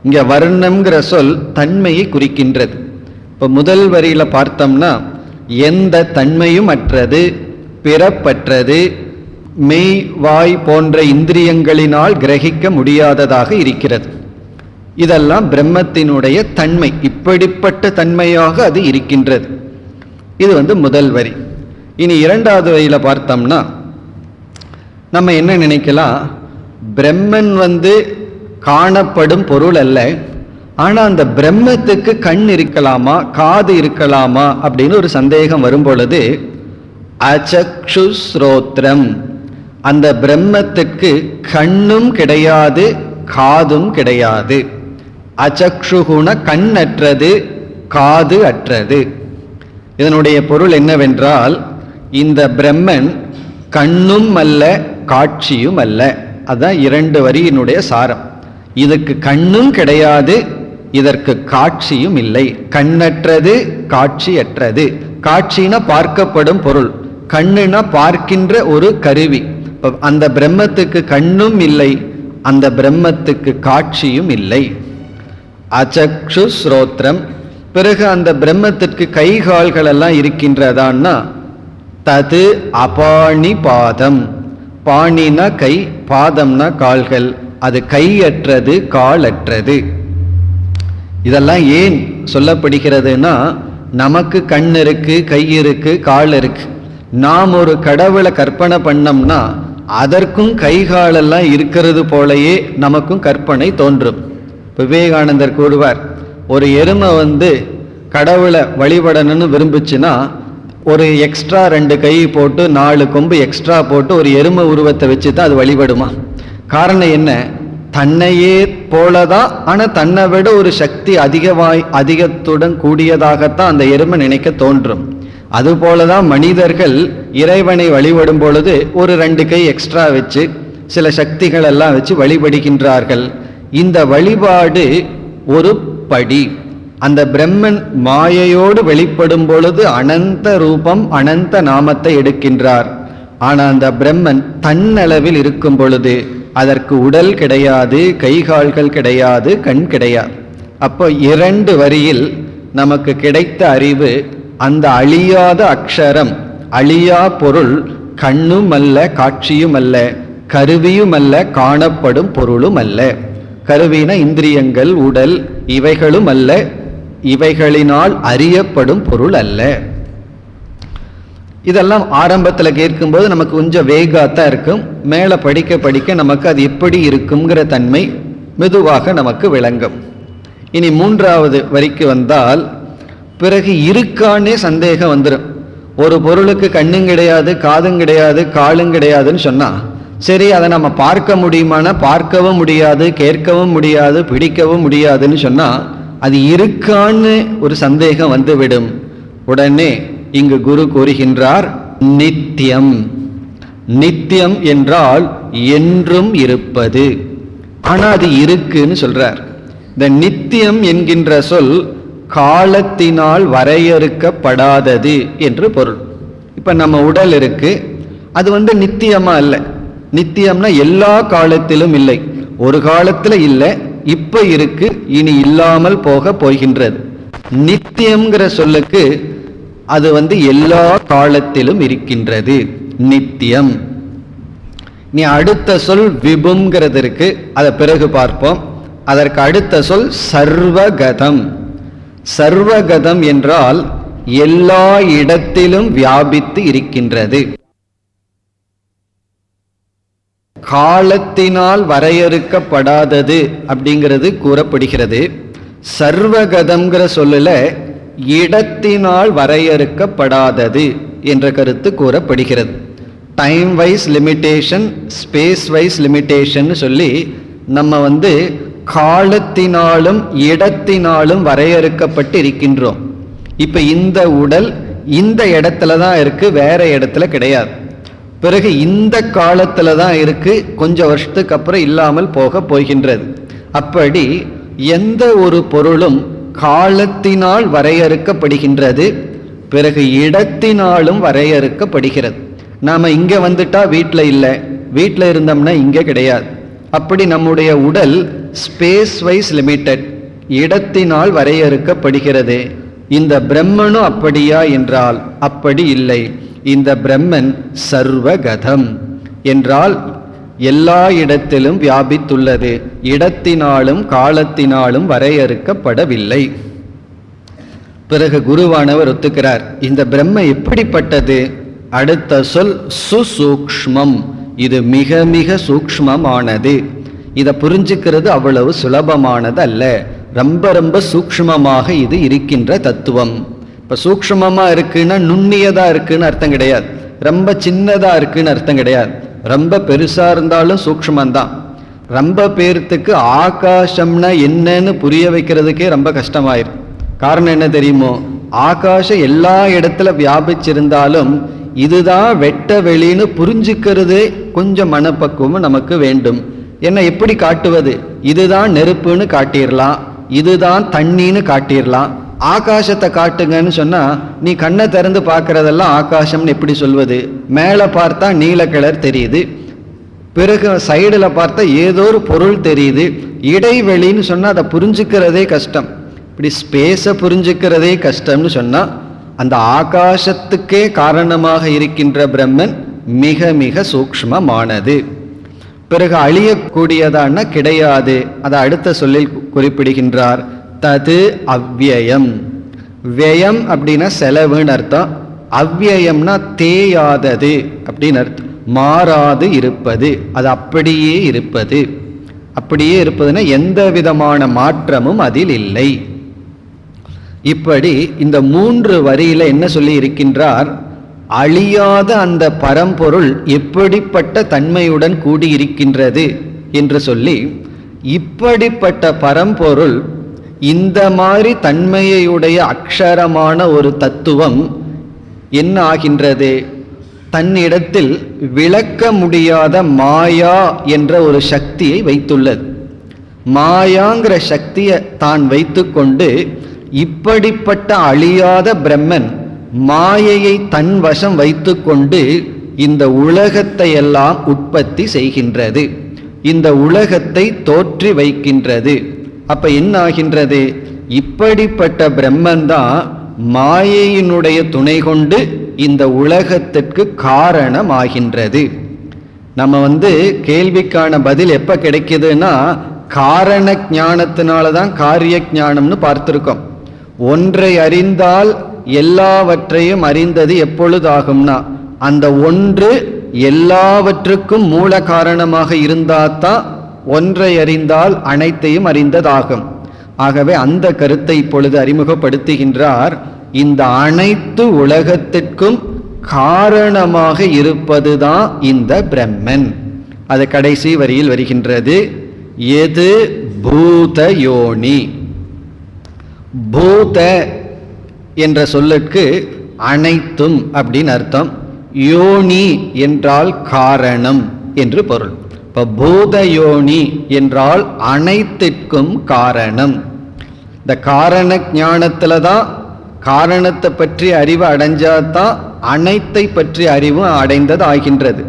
இங்க வர்ணம்ங்கிற சொல் தன்மையை குறிக்கின்றது. இப்ப முதல் வரியில பார்த்தோம்னா எந்த தன்மையும் அற்றது, பிறப்பற்றது, மெய் வாய் போன்ற இந்திரியங்களினால் கிரகிக்க முடியாததாக இருக்கிறது. இதெல்லாம் பிரம்மத்தினுடைய தன்மை, இப்படிப்பட்ட தன்மையாக அது இருக்கின்றது. இது முதல் வரி. இனி இரண்டாவது வரியில பார்த்தோம்னா நம்ம என்ன நினைக்கலாம், பிரம்மன் காணப்படும் பொருள் அல்ல, ஆனா அந்த பிரம்மத்துக்கு கண் இருக்கலாமா, காது இருக்கலாமா அப்படின்னு ஒரு சந்தேகம் வரும் பொழுது அசக்ஷு ஸ்ரோத்ரம், அந்த பிரம்மத்துக்கு கண்ணும் கிடையாது, காதும் கிடையாது. அசக்ஷுகுண கண் அற்றது, காது அற்றது. இதனுடைய பொருள் என்னவென்றால், இந்த பிரம்மன் கண்ணும் அல்ல, காட்சியும் அல்ல. அதுதான் இரண்டு வரியினுடைய சாரம். இதுக்கு கண்ணும் கிடையாது, இதற்கு காட்சியும் இல்லை. கண்ணற்றது, காட்சியற்றது. காட்சினா பார்க்கப்படும் பொருள், கண்ணுனா பார்க்கின்ற ஒரு கருவி. அந்த பிரம்மத்துக்கு கண்ணும் இல்லை, அந்த பிரம்மத்துக்கு காட்சியும் இல்லை. அசக்ஷு ஸ்ரோத்ரம். பிறகு அந்த பிரம்மத்திற்கு கை கால்கள் எல்லாம் இருக்கின்றதான்னா தது அபாணி பாதம். பாணினா கை, பாதம்னா கால்கள். அது கையற்றது, காலற்றது. இதெல்லாம் ஏன் சொல்லப்படுகிறதுனா, நமக்கு கண் இருக்கு, கை இருக்கு, கால் இருக்கு. நாம் ஒரு கடவுளை கற்பனை பண்ணோம்னா அதற்கும் கை காலெல்லாம் இருக்கிறது போலயே நமக்கும் கற்பனை தோன்றும். விவேகானந்தர் கூறுவார், ஒரு எருமை கடவுளை வழிபடணும்னு விரும்புச்சுன்னா ஒரு எக்ஸ்ட்ரா 2 கை போட்டு 4 கொம்பு எக்ஸ்ட்ரா போட்டு ஒரு எருமை உருவத்தை வச்சு தான் அது வழிபடுமா. காரணம் என்ன? தன்னையே போலதான், ஆனா தன்னை விட ஒரு சக்தி அதிகத்துடன் கூடியதாகத்தான் அந்த எருமை நினைக்க தோன்றும். அதுபோலதான் மனிதர்கள் இறைவனை வழிபடும் பொழுது ஒரு 2 கை எக்ஸ்ட்ரா வச்சு சில சக்திகள் எல்லாம் வச்சு வழிபடுகின்றார்கள். இந்த வழிபாடு ஒரு படி. அந்த பிரம்மன் மாயையோடு வெளிப்படும் பொழுது அனந்த ரூபம், அனந்த நாமத்தை எடுக்கின்றார். ஆனா அந்த பிரம்மன் தன்னளவில் இருக்கும் பொழுது அதற்கு உடல் கிடையாது, கைகால்கள் கிடையாது, கண் கிடையாது. அப்போ 2 வரியில் நமக்கு கிடைத்த அறிவு, அந்த அழியாத அக்ஷரம், அழியா பொருள் கண்ணும் அல்ல, காட்சியும் அல்ல, கருவியும் அல்ல, காணப்படும் பொருளும் அல்ல. கருவின இந்திரியங்கள், உடல், இவைகளும் அல்ல, இவைகளினால் அறியப்படும் பொருள் அல்ல. இதெல்லாம் ஆரம்பத்தில் கேட்கும்போது நமக்கு கொஞ்சம் வேகாத்தான் இருக்கும். மேலே படிக்க படிக்க நமக்கு அது எப்படி இருக்குங்கிற தன்மை மெதுவாக நமக்கு விளங்கும். இனி 3வது வரிக்கு வந்தால், பிறகு இருக்கானே சந்தேகம் வந்துடும். ஒரு பொருளுக்கு கண்ணும் கிடையாது, காதும் கிடையாது, காலும் கிடையாதுன்னு சொன்னா சரி, அதை நம்ம பார்க்க முடியுமானா பார்க்கவும் முடியாது, கேட்கவும் முடியாது, பிடிக்கவும் முடியாதுன்னு சொன்னா அது இருக்கான்னு ஒரு சந்தேகம் வந்துவிடும். உடனே இங்கு குரு கூறுகின்றார், நித்தியம். நித்தியம் என்றால் என்றும் இருப்பது. ஆனா அது இருக்குன்னு சொல்றார். இந்த நித்தியம் என்கின்ற சொல் காலத்தினால் வரையறுக்கப்படாதது என்று பொருள். இப்ப நம்ம உடல் இருக்கு, அது நித்தியமா அல்ல. நித்தியம்னா எல்லா காலத்திலும் இல்லை. ஒரு காலத்துல இல்லை, இப்ப இருக்கு, இனி இல்லாமல் போக போகின்றது. நித்தியம்ங்கிற சொல்லுக்கு அது எல்லா காலத்திலும் இருக்கின்றது, நித்தியம். நீ அடுத்த சொல் விபுங்கிறது இருக்கு, அதை பிறகு பார்ப்போம். அதற்கு அடுத்த சொல் சர்வகதம். சர்வகதம் என்றால் எல்லா இடத்திலும் வியாபித்து இருக்கின்றது. காலத்தினால் வரையறுக்கப்படாதது அப்படிங்கிறது கூறப்படுகிறது. சர்வகதம்ங்கிற சொல்லுல இடத்தினால் வரையறுக்கப்படாதது என்ற கருத்து கூறப்படுகிறது. Time wise limitation, space wise limitation சொல்லி நம்ம காலத்தினாலும் இடத்தினாலும் வரையறுக்கப்பட்டு இருக்கின்றோம். இப்ப இந்த உடல் இந்த இடத்துல தான் இருக்கு, வேற இடத்துல கிடையாது. பிறகு இந்த காலத்துல தான் இருக்கு, கொஞ்சம் வருஷத்துக்கு அப்புறம் இல்லாமல் போக போகின்றது. அப்படி எந்த ஒரு பொருளும் காலத்தினால் வரையறுக்கப்படுகின்றது, பிறகு இடத்தினாலும் வரையறுக்கப்படுகிறது. நாம இங்க வந்துட்டா வீட்டில் இல்லை, வீட்டில் இருந்தோம்னா இங்க கிடையாது. அப்படி நம்முடைய உடல் ஸ்பேஸ் வைஸ் லிமிட்டட், இடத்தினால் வரையறுக்கப்படுகிறது. இந்த பிரம்மனும் அப்படியா என்றால் அப்படி இல்லை. இந்த பிரம்மன் சர்வகதம் என்றால் எல்லா இடத்திலும் வியாபித்துள்ளது, இடத்தினாலும் காலத்தினாலும் வரையறுக்கப்படவில்லை. பிறகு குருவானவர் ஒத்துக்கிறார், இந்த பிரம்ம எப்படிப்பட்டது? அடுத்த சொல் சுசூக்ஷ்மம், இது மிக மிக சூக்ஷ்மமானது. இதை புரிஞ்சுக்கிறது அவ்வளவு சுலபமானது அல்ல, ரொம்ப ரொம்ப சூக்ஷ்மமாக இது இருக்கின்ற தத்துவம். இப்போ சூக்ஷ்மமாக இருக்குன்னா நுண்ணியதாக இருக்குன்னு அர்த்தம் கிடையாது, ரொம்ப சின்னதாக இருக்குன்னு அர்த்தம் கிடையாது. ரொம்ப பெருசாக இருந்தாலும் சூக்ஷ்மந்தான். ரொம்ப பேர்த்துக்கு ஆகாசம்னா என்னன்னு புரிய வைக்கிறதுக்கே ரொம்ப கஷ்டமாயிருக்கு. காரணம் என்ன தெரியுமோ? ஆகாசம் எல்லா இடத்துல வியாபிச்சிருந்தாலும் இதுதான் வெட்ட வெளின்னு புரிஞ்சுக்கிறது கொஞ்சம் மனப்பக்குவம் நமக்கு வேண்டும். என்ன எப்படி காட்டுவது? இதுதான் நெருப்புன்னு காட்டிடலாம், இதுதான் தண்ணின்னு காட்டிடலாம். ஆகாசத்தை காட்டுங்கன்னு சொன்னா நீ கண்ணை திறந்து பார்க்கறதெல்லாம் ஆகாசம்னு எப்படி சொல்வது? மேலே பார்த்தா நீல கலர் தெரியுது, பிறகு சைடில் பார்த்தா ஏதோ ஒரு பொருள் தெரியுது. இடைவெளின்னு சொன்னா அதை புரிஞ்சுக்கிறதே கஷ்டம். இப்படி ஸ்பேஸை புரிஞ்சுக்கிறதே கஷ்டம்னு சொன்னா அந்த ஆகாசத்துக்கே காரணமாக இருக்கின்ற பிரம்மன் மிக மிக சூக்ஷ்மமானது. பிறகு அழியக்கூடியதான கிடையாது. அதை அடுத்த சொல்லில் குறிப்பிடுகின்றார், தது அவ்யயம். வியம் அப்படின்னா செலவுன்னு அர்த்தம், அவ்யயம்னா தேயாதது அப்படின்னு அர்த்தம், மாறாது இருப்பது, அது அப்படியே இருப்பது. அப்படியே இருப்பதுன்னா எந்த விதமான மாற்றமும் அதில் இல்லை. இப்படி இந்த 3 வரியில என்ன சொல்லி இருக்கின்றார்? அழியாத அந்த பரம்பொருள் எப்படிப்பட்ட தன்மையுடன் கூடியிருக்கின்றது என்று சொல்லி, இப்படிப்பட்ட பரம்பொருள் இந்த மாதிரி தன்மையுடைய அக்ஷரமான ஒரு தத்துவம் என்ன ஆகின்றது? தன்னிடத்தில் விளக்க முடியாத மாயா என்ற ஒரு சக்தியை வைத்துள்ளது. மாயாங்கிற சக்தியை தான் வைத்து கொண்டு இப்படிப்பட்ட அழியாத பிரம்மன் மாயையை தன் வசம் வைத்து கொண்டு இந்த உலகத்தை எல்லாம் உற்பத்தி செய்கின்றது, இந்த உலகத்தை தோற்றி வைக்கின்றது. அப்ப என்ன ஆகின்றது? இப்படிப்பட்ட பிரம்மன்தான் மாயையினுடைய துணை கொண்டு இந்த உலகத்திற்கு காரணமாகின்றது. நம்ம கேள்விக்கான பதில் எப்ப கிடைக்குதுன்னா, காரண ஞானத்தினாலதான் காரிய ஞானம்னு பார்த்திருக்கோம். ஒன்றை அறிந்தால் எல்லாவற்றையும் அறிந்தது எப்பொழுதாகும்னா, அந்த ஒன்று எல்லாவற்றுக்கும் மூல காரணமாக இருந்தால்தான் ஒன்றை அறிந்தால் அனைத்தையும் அறிந்ததாகும். ஆகவே அந்த கருத்தை இப்பொழுது அறிமுகப்படுத்துகின்றார். இந்த அனைத்து உலகத்திற்கும் காரணமாக இருப்பதுதான் இந்த பிரம்மன். அது கடைசி வரியில் வருகின்றது, எது பூத யோனி. பூத என்ற சொல்லுக்கு அனைத்தும் அப்படின்னு அர்த்தம், யோனி என்றால் காரணம் என்று பொருள். இப்ப பூத யோனி என்றால் அனைத்திற்கும் காரணம். இந்த காரண ஞானத்துல தான் காரணத்தை பற்றி அறிவு அடைஞ்சாதான் அனைத்தை பற்றி அறிவும் அடைந்தது ஆகின்றது.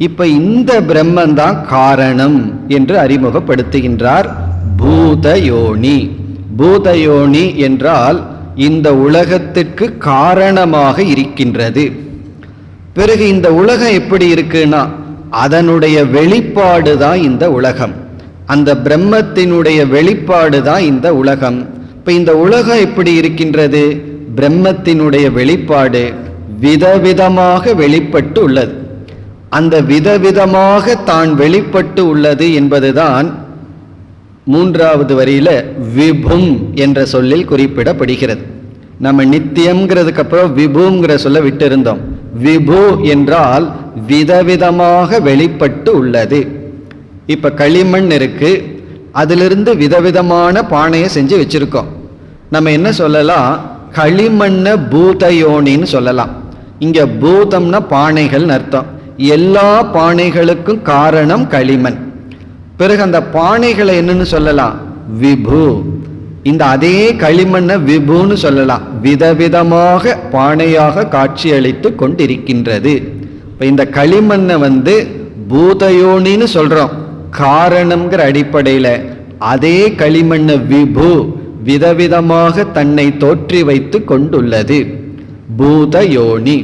இப்ப இந்த பிரம்மன் தான் காரணம் என்று அறிமுகப்படுத்துகின்றார். பூதயோனி. பூதயோனி என்றால் இந்த உலகத்திற்கு காரணமாக இருக்கின்றது. பிறகு இந்த உலகம் எப்படி இருக்குன்னா, அதனுடைய வெளிப்பாடு தான் இந்த உலகம், அந்த பிரம்மத்தினுடைய வெளிப்பாடு தான் இந்த உலகம். இப்ப இந்த உலகம் எப்படி இருக்கின்றது? பிரம்மத்தினுடைய வெளிப்பாடு விதவிதமாக வெளிப்பட்டு உள்ளது. அந்த விதவிதமாக தான் வெளிப்பட்டு உள்ளது என்பதுதான் மூன்றாவது வரியில விபும் என்ற சொல்லில் குறிப்பிடப்படுகிறது. நம்ம நித்தியம்ங்கிறதுக்கு அப்புறம் விபுங்கிற சொல்ல விட்டு இருந்தோம். விபு என்றால் விதவிதமாக வெளிப்பட்டு உள்ளது. இப்ப களிமண் இருக்கு, அதிலிருந்து விதவிதமான பானையை செஞ்சு வச்சிருக்கோம். நம்ம என்ன சொல்லலாம், களிமண்ண பூதயோனின்னு சொல்லலாம். இங்க பூதம்னா பானைகள் அர்த்தம். எல்லா பானைகளுக்கும் காரணம் களிமண். பிறகு அந்த பானைகளை என்னன்னு சொல்லலாம், விபு. இந்த அதே களிமண்ண விபுன்னு சொல்லலாம். விதவிதமாக பானையாக காட்சியளித்து கொண்டிருக்கின்றது. இப்ப இந்த களிமண்ணை பூதயோனின்னு சொல்றோம், காரணம்ங்கிற அடிப்படையில. அதே களிமண்ண விபு, விதவிதமாக தன்னை தோற்றி வைத்து கொண்டுள்ளது. பூதயோனி.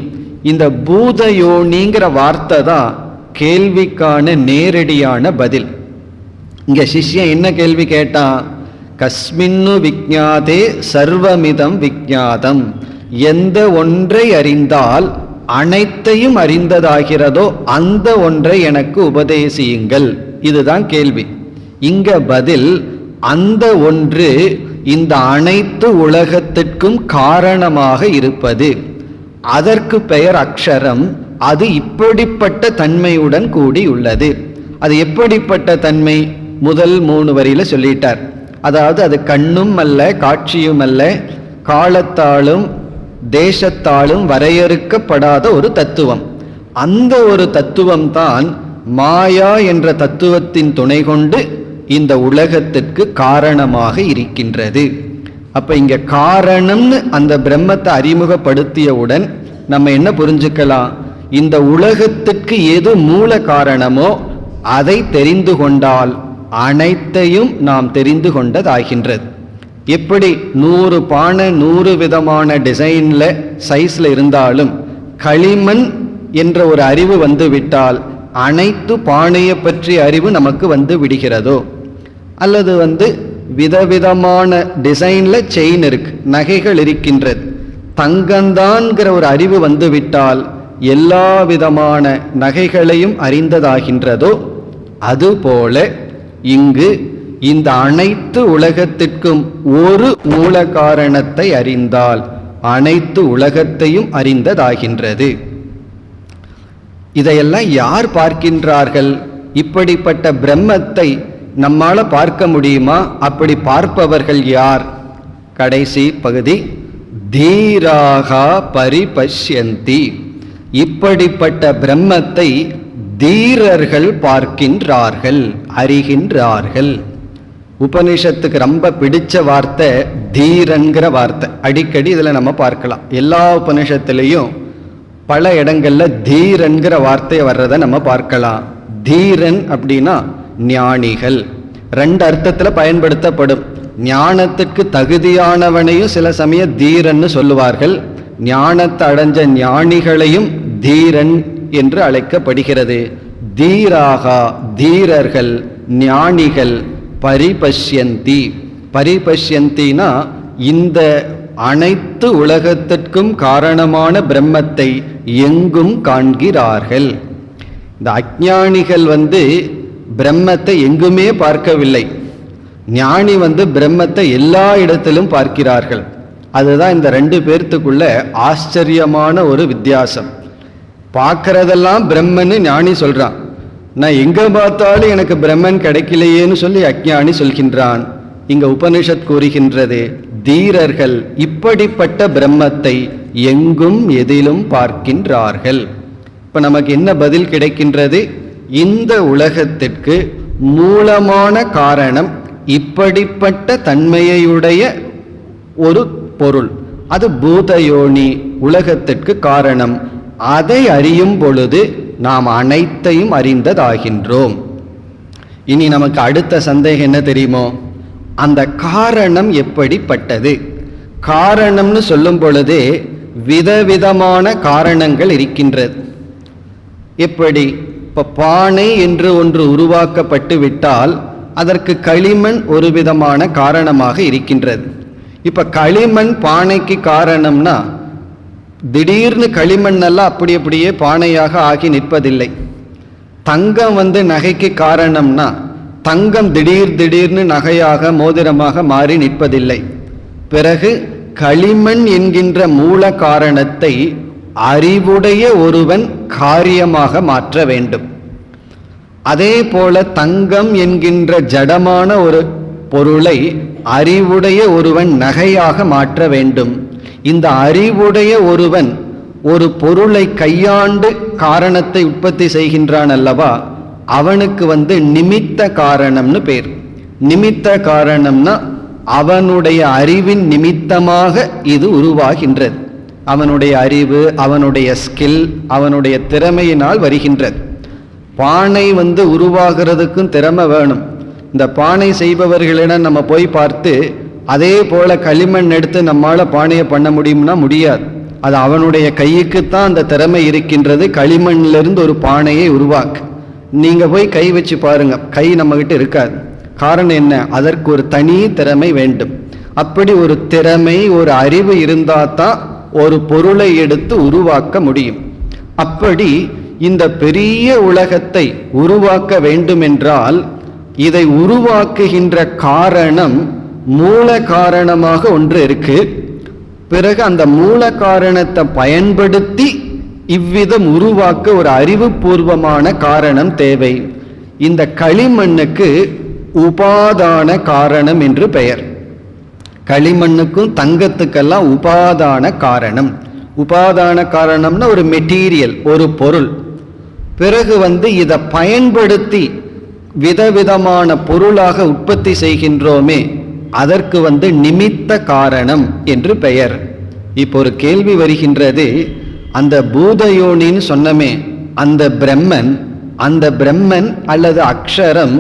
இந்த பூதயோனிங்கிற வார்த்தை தான் கேள்விக்கான நேரடியான பதில். இங்க சிஷ்யன் என்ன கேள்வி கேட்டான், கஸ்மின்னு விஜ்ஞாதே சர்வமிதம் விஜ்ஞாதம். எந்த ஒன்றை அறிந்தால் அனைத்தையும் அறிந்ததாகிறதோ அந்த ஒன்றை எனக்கு உபதேசியுங்கள். இதுதான் கேள்வி. இங்க பதில், அந்த ஒன்று இந்த அனைத்து உலகத்திற்கும் காரணமாக இருப்பது. அதற்கு பெயர் அக்ஷரம். அது இப்படிப்பட்ட தன்மையுடன் கூடி உள்ளது. அது எப்படிப்பட்ட தன்மை? முதல் 3 வரியில சொல்லிட்டார். அதாவது அது கண்ணும் அல்ல, காட்சியும் அல்ல, காலத்தாலும் தேசத்தாலும் வரையறுக்கப்படாத ஒரு தத்துவம். அந்த ஒரு தத்துவம் தான் மாயா என்ற தத்துவத்தின் துணை கொண்டு இந்த உலகத்திற்கு காரணமாக இருக்கின்றது. அப்ப இங்க காரணம்னு அந்த பிரம்மத்தை அறிமுகப்படுத்தியவுடன் நம்ம என்ன புரிஞ்சுக்கலாம், இந்த உலகத்திற்கு எது மூல காரணமோ அதை தெரிந்து கொண்டால் அனைத்தையும் நாம் தெரிந்து கொண்டதாகின்றது. எப்படி 100 பானை 100 விதமான டிசைன்ல சைஸ்ல இருந்தாலும் களிமண் என்ற ஒரு அறிவு வந்துவிட்டால் அனைத்து பானையை பற்றிய அறிவு நமக்கு வந்து விடுகிறதோ, அல்லது விதவிதமான டிசைன்ல செயின் இருக்கு, நகைகள் இருக்கின்றது, தங்கந்தான்கிற ஒரு அறிவு வந்துவிட்டால் எல்லா விதமான நகைகளையும் அறிந்ததாகின்றதோ, அதுபோல இங்கு இந்த அனைத்து உலகத்திற்கும் ஒரு மூல காரணத்தை அறிந்தால் அனைத்து உலகத்தையும் அறிந்ததாகின்றது. இதையெல்லாம் யார் பார்க்கின்றார்கள்? இப்படிப்பட்ட பிரம்மத்தை நம்மால பார்க்க முடியுமா? அப்படி பார்ப்பவர்கள் யார்? கடைசி பகுதி, தீராகா பரிபஷ்யந்தி. இப்படிப்பட்ட பிரம்மத்தை தீரர்கள் பார்க்கின்றார்கள், அறிகின்றார்கள். உபனிஷத்துக்கு ரொம்ப பிடிச்ச வார்த்தை தீரன்கிற வார்த்தை. அடிக்கடி இதில் நம்ம பார்க்கலாம். எல்லா உபனிஷத்துலேயும் பல இடங்கள்ல தீரன்கிற வார்த்தை வர்றதை நம்ம பார்க்கலாம். தீரன் அப்படின்னா ஞானிகள். 2 அர்த்தத்தில் பயன்படுத்தப்படும். ஞானத்துக்கு தகுதியானவனையும் சில சமயம் தீரன்னு சொல்லுவார்கள். ஞானத்தை அடைஞ்ச ஞானிகளையும் தீரன் என்று அழைக்கப்படுகிறது. தீராகா, தீரர்கள், ஞானிகள். பரிபஷ்யந்தி, பரிபஷ்யந்தினா இந்த அனைத்து உலகத்திற்கும் காரணமான பிரம்மத்தை எங்கும் காண்கிறார்கள். இந்த அஞ்ஞானிகள் பிரம்மத்தை எங்குமே பார்க்கவில்லை. ஞானி பிரம்மத்தை எல்லா இடத்திலும் பார்க்கிறார்கள். அதுதான் இந்த 2 பேர்த்துக்குள்ள ஆச்சரியமான ஒரு வித்தியாசம். பார்க்கறதெல்லாம் பிரம்மன்னு ஞானி சொல்றான், நான் எங்க பார்த்தாலும் எனக்கு பிரம்மன் கிடைக்கலையேன்னு சொல்லி அஞ்ஞானி சொல்கின்றான். இங்க உபனிஷத் கூறுகின்றது, தீரர்கள் இப்படிப்பட்ட பிரம்மத்தை எங்கும் எதிலும் பார்க்கின்றார்கள். இப்ப நமக்கு என்ன பதில் கிடைக்கின்றது? இந்த உலகத்திற்கு மூலமான காரணம் இப்படிப்பட்ட தன்மையுடைய ஒரு பொருள், அது பூதயோனி, உலகத்திற்கு காரணம். அதை அறியும் பொழுது நாம் அனைத்தையும் அறிந்ததாகின்றோம். இனி நமக்கு அடுத்த சந்தேகம் என்ன தெரியுமோ? அந்த காரணம் எப்படிப்பட்டது? காரணம்னு சொல்லும் பொழுதே விதவிதமான காரணங்கள் இருக்கின்றது. எப்படி? இப்ப பானை என்று ஒன்று உருவாக்கப்பட்டு விட்டால் அதற்கு களிமண் ஒரு விதமான காரணமாக இருக்கின்றது. இப்ப களிமண் பானைக்கு காரணம்னா திடீர்னு களிமண் எல்லாம் அப்படியே பானையாக ஆகி நிற்பதில்லை. தங்கம் நகைக்கு காரணம்னா தங்கம் திடீர்னு நகையாக மோதிரமாக மாறி நிற்பதில்லை. பிறகு களிமண் என்கின்ற மூல காரணத்தை அறிவுடைய ஒருவன் காரியமாக மாற்ற வேண்டும். அதே போல தங்கம் என்கின்ற ஜடமான ஒரு பொருளை அறிவுடைய ஒருவன் நகையாக மாற்ற வேண்டும். இந்த அறிவுடைய ஒருவன் ஒரு பொருளை கையாண்டு காரணத்தை உற்பத்தி செய்கின்றான் அல்லவா, அவனுக்கு நிமித்த காரணம்னு பேர். நிமித்த காரணம்னா அவனுடைய அறிவின் நிமித்தமாக இது உருவாகின்றது. அவனுடைய அறிவு, அவனுடைய ஸ்கில், அவனுடைய திறமையினால் வருகின்றது. பானை உருவாகிறதுக்கும் திறமை வேணும். இந்த பானை செய்பவர்களிடம் நம்ம போய் பார்த்து அதே போல களிமண் எடுத்து நம்மால பானையை பண்ண முடியும்னா முடியாது. அது அவனுடைய கைக்குத்தான் அந்த திறமை இருக்கின்றது. களிமண்ணிலிருந்து ஒரு பானையை உருவாக்கு. நீங்க போய் கை வச்சு பாருங்க, கை நம்ம கிட்ட இருக்காது. காரணம் என்ன? அதற்கு ஒரு தனி திறமை வேண்டும். அப்படி ஒரு திறமை, ஒரு அறிவு இருந்தாதான் ஒரு பொருளை எடுத்து உருவாக்க முடியும். அப்படி இந்த பெரிய உலகத்தை உருவாக்க வேண்டுமென்றால் இதை உருவாக்குகின்ற காரணம் மூல காரணமாக ஒன்று இருக்கு. பிறகு அந்த மூல காரணத்தை பயன்படுத்தி இவ்விதம் உருவாக்க ஒரு அறிவுபூர்வமான காரணம் தேவை. இந்த களிமண்ணுக்கு உபாதான காரணம் என்று பெயர். களிமண்ணுக்கும் தங்கத்துக்கெல்லாம் உபாதான காரணம். உபாதான காரணம்னா ஒரு மெட்டீரியல், ஒரு பொருள். பிறகு இதை பயன்படுத்தி விதவிதமான பொருளாக உற்பத்தி செய்கின்றோமே, அதற்கு நிமித்த காரணம் என்று பெயர். இப்போ ஒரு கேள்வி வருகின்றது, அந்த பூதயோனின்னு சொன்னமே, அந்த பிரம்மன் அல்லது அக்ஷரம்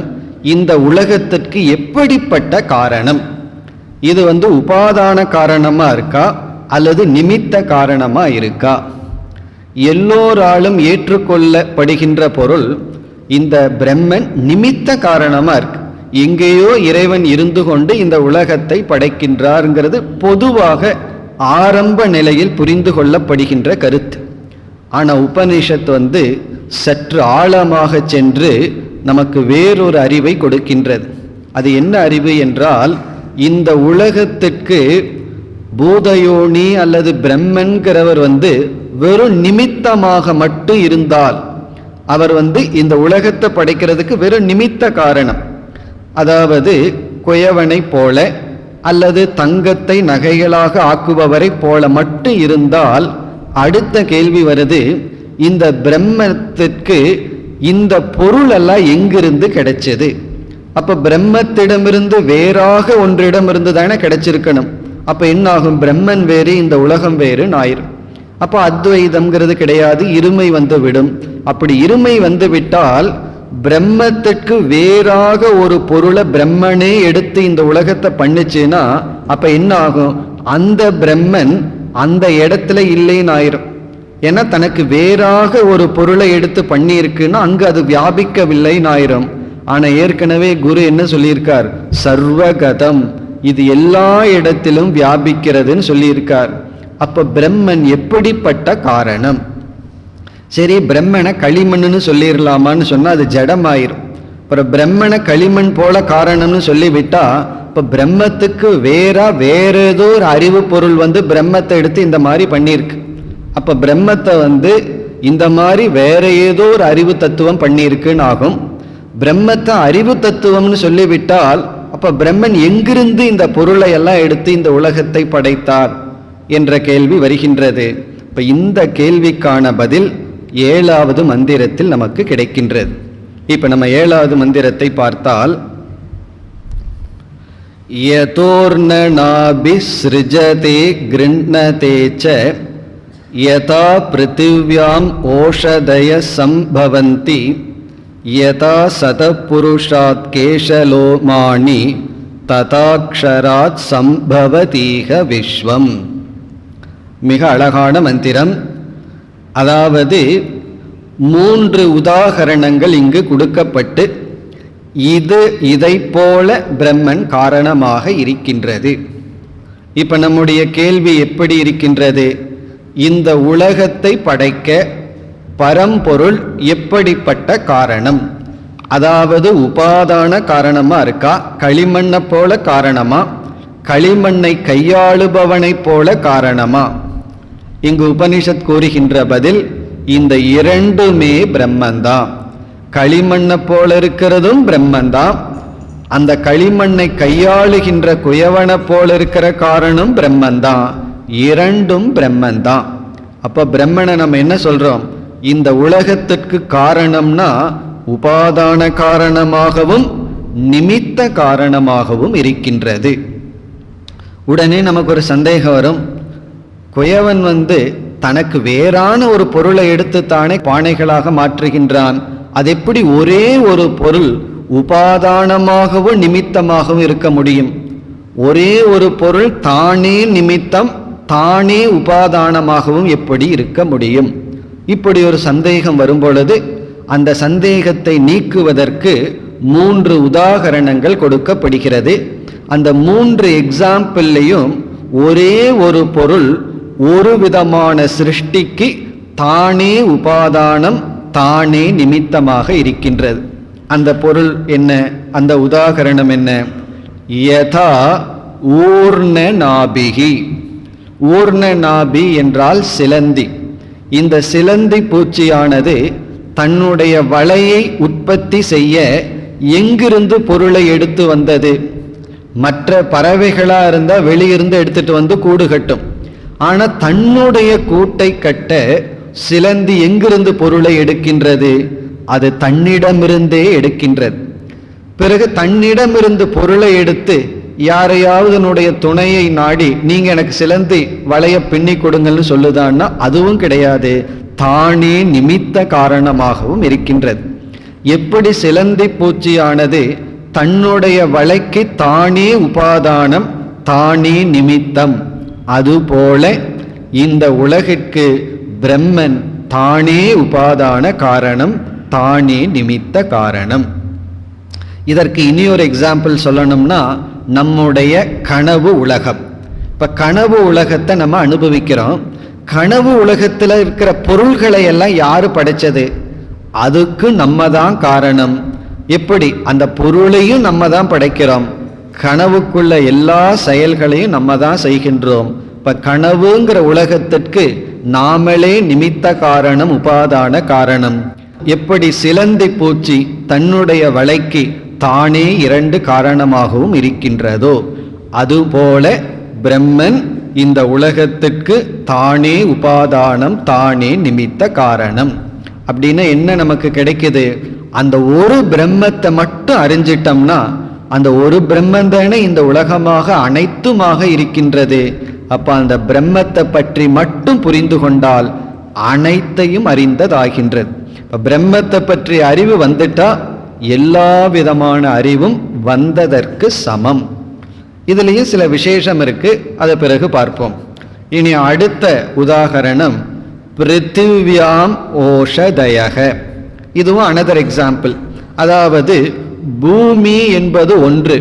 இந்த உலகத்திற்கு எப்படிப்பட்ட காரணம்? இது உபாதான காரணமா இருக்கா அல்லது நிமித்த காரணமா இருக்கா? எல்லோராலும் ஏற்றுக்கொள்ளப்படுகின்ற பொருள் இந்த பிரம்மன் நிமித்த காரணமா இருக்கு. எங்கேயோ இறைவன் இருந்து கொண்டு இந்த உலகத்தை படைக்கின்றார்ங்கிறது பொதுவாக ஆரம்ப நிலையில் புரிந்து கொள்ளப்படுகின்ற கருத்து. ஆனா உபனிஷத் சற்று ஆழமாக சென்று நமக்கு வேறொரு அறிவை கொடுக்கின்றது. அது என்ன அறிவு என்றால், இந்த உலகத்திற்கு பூதயோனி அல்லது பிரம்மன்கிறவர் வெறும் நிமித்தமாக மட்டும் இருந்தால், அவர் இந்த உலகத்தை படைக்கிறதுக்கு வெறும் நிமித்த காரணம். அதாவது குயவனை போல அல்லது தங்கத்தை நகைகளாக ஆக்குபவரை போல மட்டும் இருந்தால், அடுத்த கேள்வி வருது, இந்த பிரம்மத்திற்கு இந்த பொருள் எல்லாம் எங்கிருந்து கிடைச்சது? அப்ப பிரம்மத்திடமிருந்து வேறாக ஒன்றிடமிருந்து தானே கிடைச்சிருக்கணும். அப்ப என்ன ஆகும்? பிரம்மன் வேறு, இந்த உலகம் வேறுன்னு ஆயிரும். அப்ப அத்வைதம்ங்கிறது கிடையாது, இருமை விடும். அப்படி இருமை விட்டால் பிரம்மத்திற்கு வேறாக ஒரு பொருளை பிரம்மனே எடுத்து இந்த உலகத்தை பண்ணுச்சுன்னா அப்ப என்ன ஆகும்? அந்த பிரம்மன் அந்த இடத்துல இல்லைன்னு ஆயிரும். ஏன்னா தனக்கு வேறாக ஒரு பொருளை எடுத்து பண்ணியிருக்குன்னா அங்கு அது வியாபிக்கவில்லைன்னு ஆயிரும். ஆனா ஏற்கனவே குரு என்ன சொல்லியிருக்கார்? சர்வகதம், இது எல்லா இடத்திலும் வியாபிக்கிறதுன்னு சொல்லியிருக்கார். அப்ப பிரம்மன் எப்படிப்பட்ட காரணம்? சரி, பிரம்மனை களிமண்னு சொல்லிடலாமான்னு சொன்னா அது ஜடமாயிரும். அப்புறம் பிரம்மனை களிமண் போல காரணம்னு சொல்லிவிட்டா இப்ப பிரம்மத்துக்கு வேற ஏதோ ஒரு அறிவு பொருள் பிரம்மத்தை எடுத்து இந்த மாதிரி பண்ணியிருக்கு. அப்ப பிரம்மத்தை இந்த மாதிரி வேற ஏதோ ஒரு அறிவு தத்துவம் பண்ணியிருக்குன்னு ஆகும். பிரம்மத்தை அறிவு தத்துவம்னு சொல்லிவிட்டால் அப்ப பிரம்மன் எங்கிருந்து இந்த பொருளை எல்லாம் எடுத்து இந்த உலகத்தை படைத்தார் என்ற கேள்வி வருகின்றது. இப்ப இந்த கேள்விக்கான பதில் 7வது மந்திரத்தில் நமக்கு கிடைக்கின்றது. இப்ப நம்ம 7வது மந்திரத்தை பார்த்தால், யதோர்ணநாபி ஸ்ருஜதே கிருண்ணதே ச யதா பிருத்திவ்யாம் ஓஷதய சம்பவந்தி யதா சதபுருஷாத் கேஷலோமாணி ததாக்ஷராத் சம்பவதீக விஸ்வம். மிக அழகான மந்திரம். அதாவது 3 உதாகரணங்கள் இங்கு கொடுக்கப்பட்டு இதை போல பிரம்மன் காரணமாக இருக்கின்றது. இப்ப நம்முடைய கேள்வி எப்படி இருக்கின்றது? இந்த உலகத்தை படைக்க பரம்பொருள் எப்படிப்பட்ட காரணம்? அதாவது உபாதான காரணமா இருக்கா, களிமண்ணை போல காரணமா, களிமண்ணை கையாளுபவனை போல காரணமா? இங்கு உபனிஷத் கூறுகின்ற பதில், இந்த இரண்டுமே பிரம்மந்தான். களிமண்ணை போல இருக்கிறதும் பிரம்மந்தான், அந்த களிமண்ணை கையாளுகின்ற குயவனை போல இருக்கிற காரணம் பிரம்மந்தான். இரண்டும் பிரம்மந்தான். அப்ப பிரம்மனை நம்ம என்ன சொல்றோம்? இந்த உலகத்திற்கு காரணம்னா உபாதான காரணமாகவும் நிமித்த காரணமாகவும் இருக்கின்றது. உடனே நமக்கு ஒரு சந்தேகம் வரும், குயவன் தனக்கு வேறான ஒரு பொருளை எடுத்து தானே பானைகளாக மாற்றுகின்றான், அது எப்படி ஒரே ஒரு பொருள் உபாதானமாகவும் நிமித்தமாகவும் இருக்க முடியும்? ஒரே ஒரு பொருள் தானே நிமித்தம் தானே உபாதானமாகவும் எப்படி இருக்க முடியும்? இப்படி ஒரு சந்தேகம் வரும்பொழுது அந்த சந்தேகத்தை நீக்குவதற்கு 3 உதாகரணங்கள் கொடுக்கப்படுகிறது. அந்த 3 எக்ஸாம்பிள்லையும் ஒரே ஒரு பொருள் ஒரு விதமான சிருஷ்டிக்கு தானே உபாதானம் தானே நிமித்தமாக இருக்கின்றது. அந்த பொருள் என்ன? அந்த உதாகரணம் என்ன? யதா ஊர்ண நாபிகி. ஊர்ண நாபி என்றால் சிலந்தி. இந்த சிலந்தி பூச்சியானது தன்னுடைய வலையை உற்பத்தி செய்ய எங்கிருந்து பொருளை எடுத்து வந்தது? மற்ற பறவைகளா இருந்தால் வெளியிருந்து எடுத்துட்டு வந்து கூடு கட்டும். ஆனா தன்னுடைய கூட்டை கட்ட சிலந்தி எங்கிருந்து பொருளை எடுக்கின்றது? அது தன்னிடமிருந்தே எடுக்கின்றது. பிறகு தன்னிடமிருந்து பொருளை எடுத்து யாரையாவது துணையை நாடி நீங்க எனக்கு சிலந்தி வளைய பின்னி கொடுங்கள்னு சொல்லுதான்னா அதுவும் கிடையாது, தானே நிமித்த காரணமாகவும் இருக்கின்றது. எப்படி சிலந்தி பூச்சியானது தன்னுடைய வலைக்கு தானே உபாதானம் தானே நிமித்தம், அதுபோல இந்த உலகிற்கு பிரம்மன் தானே உபாதான காரணம் தானே நிமித்த காரணம். இதற்கு இனி ஒரு எக்ஸாம்பிள் சொல்லணும்னா நம்முடைய கனவு உலகம். இப்ப கனவு உலகத்தை நம்ம அனுபவிக்கிறோம். கனவு உலகத்தில் இருக்கிற பொருள்களை எல்லாம் யாரு படைச்சது? அதுக்கு நம்ம தான் காரணம். எப்படி? அந்த பொருளையும் நம்ம தான் படைக்கிறோம், கனவுக்குள்ள எல்லா செயல்களையும் நம்ம தான் செய்கின்றோம். இப்ப கனவுங்கிற உலகத்திற்கு நாமளே நிமித்த காரணம் உபாதான காரணம். எப்படி சிலந்தி பூச்சி தன்னுடைய வலைக்கு தானே 2 காரணமாகவும் இருக்கின்றதோ அதுபோல பிரம்மன் இந்த உலகத்திற்கு தானே உபாதானம் தானே நிமித்த காரணம். அப்படின்னா என்ன நமக்கு கிடைக்குது? அந்த ஒரு பிரம்மத்தை மட்டும் அறிஞ்சிட்டோம்னா அந்த ஒரு பிரம்மன் தானே இந்த உலகமாக அனைத்துமாக இருக்கின்றது. அப்ப அந்த பிரம்மத்தை பற்றி மட்டும் புரிந்து கொண்டால் அனைத்தையும் அறிந்ததாகின்றது. பிரம்மத்தை பற்றி அறிவு வந்துட்டா எல்லா விதமான அறிவும் வந்ததற்கு சமம். இதுலேயும் சில விசேஷம் இருக்கு, அதை பிறகு பார்ப்போம். இனி அடுத்த உதாகரணம் பிருத்திவ்யாம் ஓஷதயக. இதுவும் அனதர் எக்ஸாம்பிள். அதாவது பூமி என்பது ஒன்று,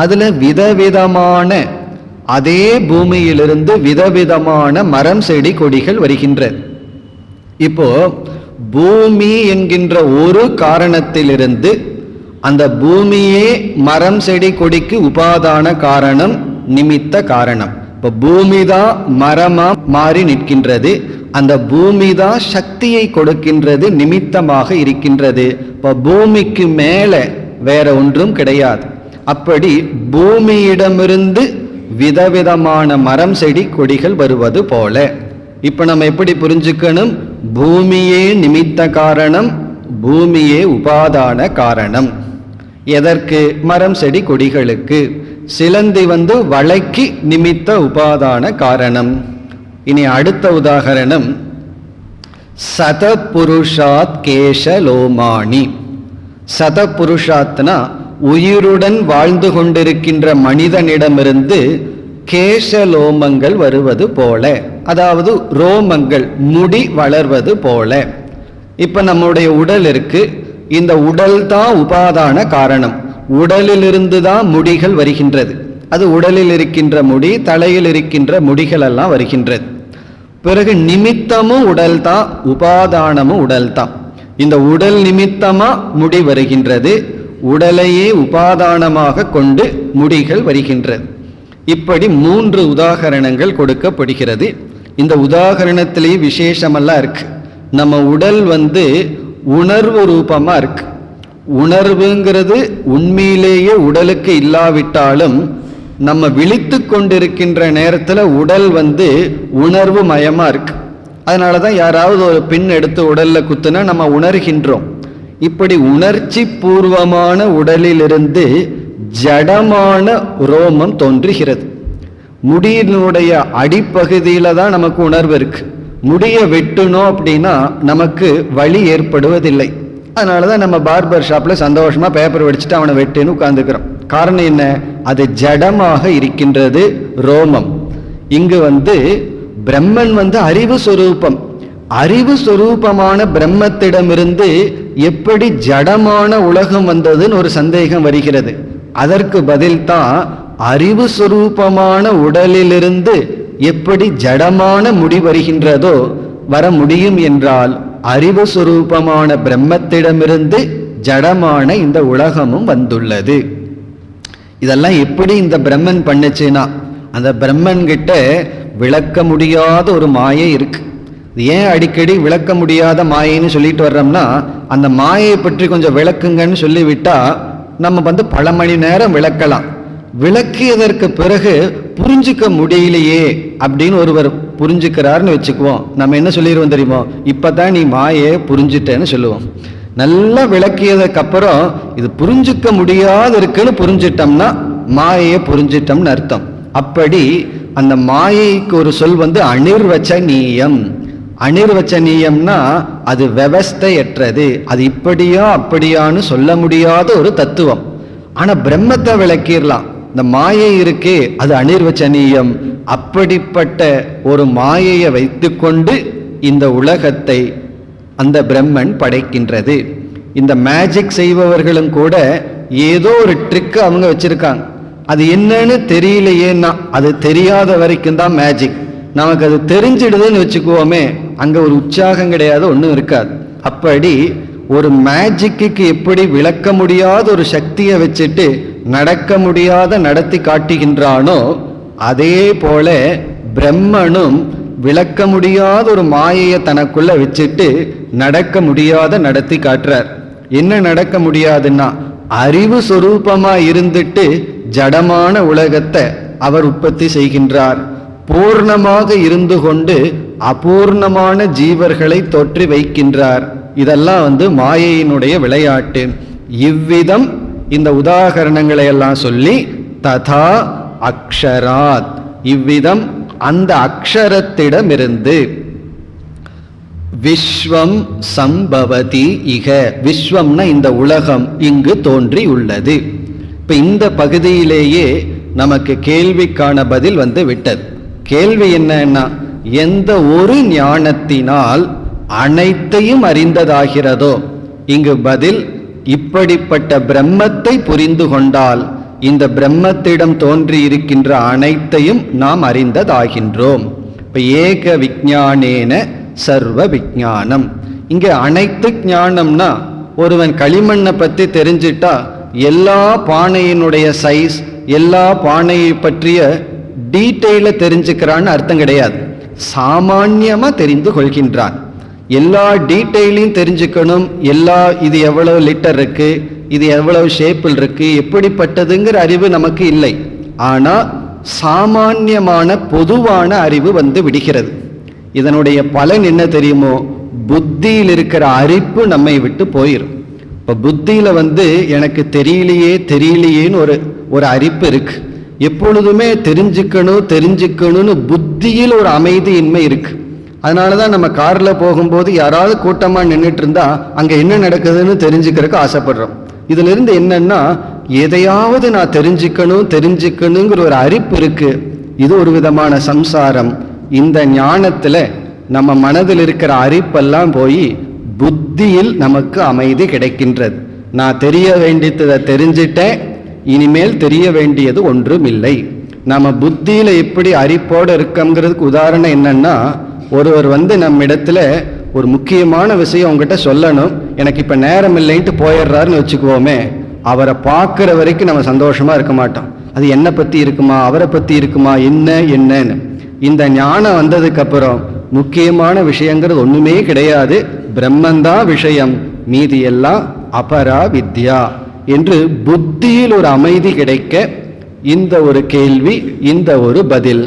அதுல விதவிதமான அதே பூமியிலிருந்து விதவிதமான மரம் செடி கொடிகள் வருகின்றது. இப்போ பூமி என்கின்ற ஒரு காரணத்திலிருந்து அந்த பூமியே மரம் செடி கொடிக்கு உபாதான காரணம் நிமித்த காரணம். இப்போ பூமி தான் மரமா மாறி நிற்கின்றது, அந்த பூமி தான் சக்தியை கொடுக்கின்றது, நிமித்தமாக இருக்கின்றது. இப்போ பூமிக்கு மேலே வேற ஒன்றும் கிடையாது. அப்படி பூமியிடமிருந்து விதவிதமான மரம் செடி கொடிகள் வருவது போல இப்ப நம்ம எப்படி புரிஞ்சுக்கணும்? பூமியே நிமித்த காரணம், பூமியே உபாதான காரணம். எதற்கு? மரம் செடி கொடிகளுக்கு. சிலந்தி வளைக்கு நிமித்த உபாதான காரணம். இனி அடுத்த உதாகரணம் சதபுருஷாத் கேசலோமானி. சதபுருஷாத்னா உயிருடன் வாழ்ந்து கொண்டிருக்கின்ற மனிதனிடமிருந்து கேசலோமங்கள் வருவது போல, அதாவது ரோமங்கள் முடி வளர்வது போல. இப்ப நம்முடைய உடல் இருக்கு, இந்த உடல் தான் உபாதான காரணம். உடலிலிருந்து தான் முடிகள் வருகின்றது. அது உடலில் இருக்கின்ற முடி, தலையில் இருக்கின்ற முடிகள் எல்லாம் வருகின்றது. பிறகு நிமித்தமும் உடல் தான், உபாதானமும் உடல் தான். இந்த உடல் நிமித்தமா முடி வருகின்றது, உடலையே உபாதானமாக கொண்டு முடிகள் வருகின்றது. இப்படி 3 உதாகரணங்கள் கொடுக்கப்படுகிறது. இந்த உதாகரணத்திலேயே விசேஷமெல்லாம் இருக்கு. நம்ம உடல் உணர்வு ரூபமா இருக்கு. உணர்வுங்கிறது உண்மையிலேயே உடலுக்கு இல்லாவிட்டாலும் நம்ம விழித்து கொண்டிருக்கின்ற நேரத்தில் உடல் உணர்வு மயமா இருக்கு. அதனாலதான் யாராவது ஒரு பின் எடுத்து உடல்ல குத்துனா நம்ம உணர்கின்றோம். இப்படி உணர்ச்சி பூர்வமான உடலிலிருந்து ஜடமான ரோமம் தோன்றுகிறது. முடியினுடைய அடிப்பகுதியில தான் நமக்கு உணர்வு இருக்கு. முடிய வெட்டணும் அப்படின்னா நமக்கு வலி ஏற்படுவதில்லை. அதனாலதான் நம்ம பார்பர் ஷாப்ல சந்தோஷமா பேப்பர் வெடிச்சுட்டு அவனை வெட்டுன்னு உட்கார்ந்துக்கிறோம். காரணம் என்ன? அது ஜடமாக இருக்கின்றது ரோமம். இங்கு பிரம்மன் அறிவு சொரூபம். அறிவு சொரூபமான பிரம்மத்திடமிருந்து எப்படி ஜடமான உலகம் வந்ததுன்னு ஒரு சந்தேகம் வருகிறது. அதற்கு பதில்தான் அறிவு சொரூபமான உடலிலிருந்து எப்படி ஜடமான முடி வருகின்றதோ வர முடியும் என்றால் அறிவு சொரூபமான பிரம்மத்திடமிருந்து ஜடமான இந்த உலகமும் வந்துள்ளது. இதெல்லாம் எப்படி இந்த பிரம்மன் பண்ணுச்சுன்னா, அந்த பிரம்மன் கிட்ட விளக்க முடியாத ஒரு மாயை இருக்கு. ஏன் அடிக்கடி விளக்க முடியாத மாயைன்னு சொல்லிட்டு வர்றோம்னா, அந்த மாயை பற்றி கொஞ்சம் விளக்குங்கன்னு சொல்லிவிட்டா நம்ம பல மணி நேரம் விளக்கலாம். விளக்கியதற்கு பிறகு புரிஞ்சுக்க முடியலையே அப்படின்னு ஒருவர் புரிஞ்சுக்கிறாருன்னு வச்சுக்குவோம். நம்ம என்ன சொல்லிடுவோம் தெரியுமோ? இப்பதான் நீ மாயை புரிஞ்சுட்டேன்னு சொல்லுவோம். நல்லா விளக்கியதுக்கு அப்புறம் இது புரிஞ்சுக்க முடியாது இருக்குன்னு புரிஞ்சிட்டோம்னா மாயையை புரிஞ்சிட்டோம்னு அர்த்தம். அப்படி அந்த மாயைக்கு ஒரு சொல் அனிர்வச்சனீயம். அனிர்வச்சனீயம்னா அது விவஸ்தையற்றது, அது இப்படியா அப்படியான்னு சொல்ல முடியாத ஒரு தத்துவம். ஆனா பிரம்மத்தை விளக்கிடலாம். இந்த மாயை இருக்கே அது அனிர்வச்சனீயம். அப்படிப்பட்ட ஒரு மாயையை வைத்துக்கொண்டு இந்த உலகத்தை அந்த பிரம்மன் படைக்கின்றது. இந்த மேஜிக் செய்பவர்களும் கூட ஏதோ ஒரு ட்ரிக் அவங்க வச்சிருக்காங்க. அது என்னன்னு தெரியலையேன்னா, அது தெரியாத வரைக்கும் தான் மேஜிக். நமக்கு அது தெரிஞ்சிடுதுன்னு வச்சுக்குவோமே, அங்க ஒரு உற்சாகம் கிடையாது, ஒன்றும் இருக்காது. அப்படி ஒரு மேஜிக்கு எப்படி விளக்க முடியாத ஒரு சக்தியை வச்சுட்டு நடக்க முடியாத நடத்தி காட்டுகின்றானோ, அதே போல பிரம்மனும் விளக்க முடியாத ஒரு மாயையை தனக்குள்ள வச்சுட்டு நடக்க முடியாத நடத்தி காட்டுறார். என்ன நடக்க முடியாதுன்னா, அறிவு சொரூபமா இருந்துட்டு ஜடமான உலகத்தை அவர் உற்பத்தி செய்கின்றார். பூர்ணமாக இருந்து கொண்டு அபூர்ணமான ஜீவர்களை தோற்றி வைக்கின்றார். இதெல்லாம் மாயையினுடைய விளையாட்டு. இவ்விதம் இந்த உதாகரணங்களை எல்லாம் சொல்லி ததா அக்ஷராத், இவ்விதம் அந்த அக்ஷரத்திடமிருந்து விஸ்வம் சம்பவதி இக, விஸ்வம்னா இந்த உலகம் இங்கு தோன்றி உள்ளது. இப்ப இந்த பகுதியிலேயே நமக்கு கேள்விக்கான பதில் விட்டது. கேள்வி என்னன்னா, எந்த ஒரு ஞானத்தினால் அனைத்தையும் அறிந்ததாகிறதோ, இங்கு பதில் இப்படிப்பட்ட பிரம்மத்தை புரிந்து கொண்டால் இந்த பிரம்மத்திடம் தோன்றி இருக்கின்ற அனைத்தையும் நாம் அறிந்ததாகின்றோம். இப்ப ஏக விஞ்ஞானேன சர்வ விஞ்ஞானம். இங்க அனைத்து ஞானம்னா, ஒருவன் களிமண்ணை பத்தி தெரிஞ்சிட்டா எல்லா பானையினுடைய சைஸ், எல்லா பானையை பற்றிய டீட்டெயில தெரிஞ்சுக்கிறான்னு அர்த்தம் கிடையாது. சாமான்யமா தெரிந்து கொள்கின்றான். எல்லா டீட்டெயிலையும் தெரிஞ்சுக்கணும். இது எவ்வளவு லிட்டர் இருக்கு, இது எவ்வளவு ஷேப்பில் இருக்கு, எப்படிப்பட்டதுங்கிற அறிவு நமக்கு இல்லை. ஆனா சாமான்யமான பொதுவான அறிவு விடுகிறது. இதனுடைய பலன் என்ன தெரியுமோ? புத்தியில் இருக்கிற அரிப்பு நம்மை விட்டு போயிடும். இப்ப புத்தியில எனக்கு தெரியலையேன்னு ஒரு அரிப்பு இருக்கு. எப்பொழுதுமே தெரிஞ்சுக்கணும்னு புத்தியில் ஒரு அமைதியின்மை இருக்கு. அதனாலதான் நம்ம கார்ல போகும்போது யாராவது கூட்டமா நின்றுட்டு இருந்தா அங்க என்ன நடக்குதுன்னு தெரிஞ்சுக்கிறதுக்கு ஆசைப்படுறோம். இதுல இருந்து என்னன்னா, எதையாவது நான் தெரிஞ்சுக்கணுங்கிற ஒரு அரிப்பு இருக்கு. இது ஒரு விதமான சம்சாரம். இந்த ஞானத்துல நம்ம மனதில் இருக்கிற அரிப்பெல்லாம் போய் புத்தியில் நமக்கு அமைதி கிடைக்கின்றது. நான் தெரிய வேண்டியதை தெரிஞ்சிட்டேன், இனிமேல் தெரிய வேண்டியது ஒன்றும் இல்லை. நம்ம புத்தியில எப்படி அரிப்போடு இருக்கங்கிறதுக்கு உதாரணம் என்னன்னா, ஒருவர் நம்ம இடத்துல ஒரு முக்கியமான விஷயம் உங்ககிட்ட சொல்லணும், எனக்கு இப்போ நேரம் இல்லைன்ட்டு போயிடுறாருன்னு வச்சுக்குவோமே, அவரை பார்க்குற வரைக்கும் நம்ம சந்தோஷமாக இருக்க மாட்டோம். அது என்னை பற்றி இருக்குமா, அவரை பற்றி இருக்குமா, என்னன்னு. இந்த ஞானம் வந்ததுக்கப்புறம் முக்கியமான விஷயங்கிறது ஒன்றுமே கிடையாது, பிரம்மந்தான் விஷயம், மீதி எல்லாம் அபரா வித்யா என்று புத்தியில் ஒரு அமைதி கிடைக்க இந்த ஒரு கேள்வி, இந்த ஒரு பதில்.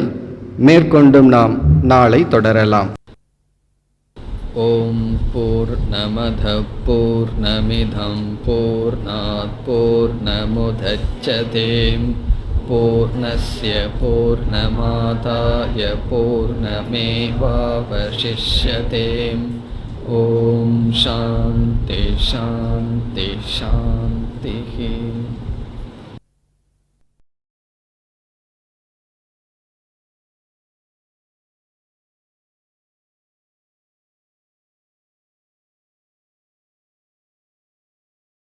மேற்கொண்டும் நாம் நாளை தொடரலாம். ஓம் பூர்ணமத பூர்ணமிதம் பூர்ணாத் பூர்ணமுதச்யதே பூர்ணஸ்ய பூர்ணமாதாய பூர்ணமேவாவசிஷ்யதே. ஓம் சாந்தி சாந்தி சாந்தி.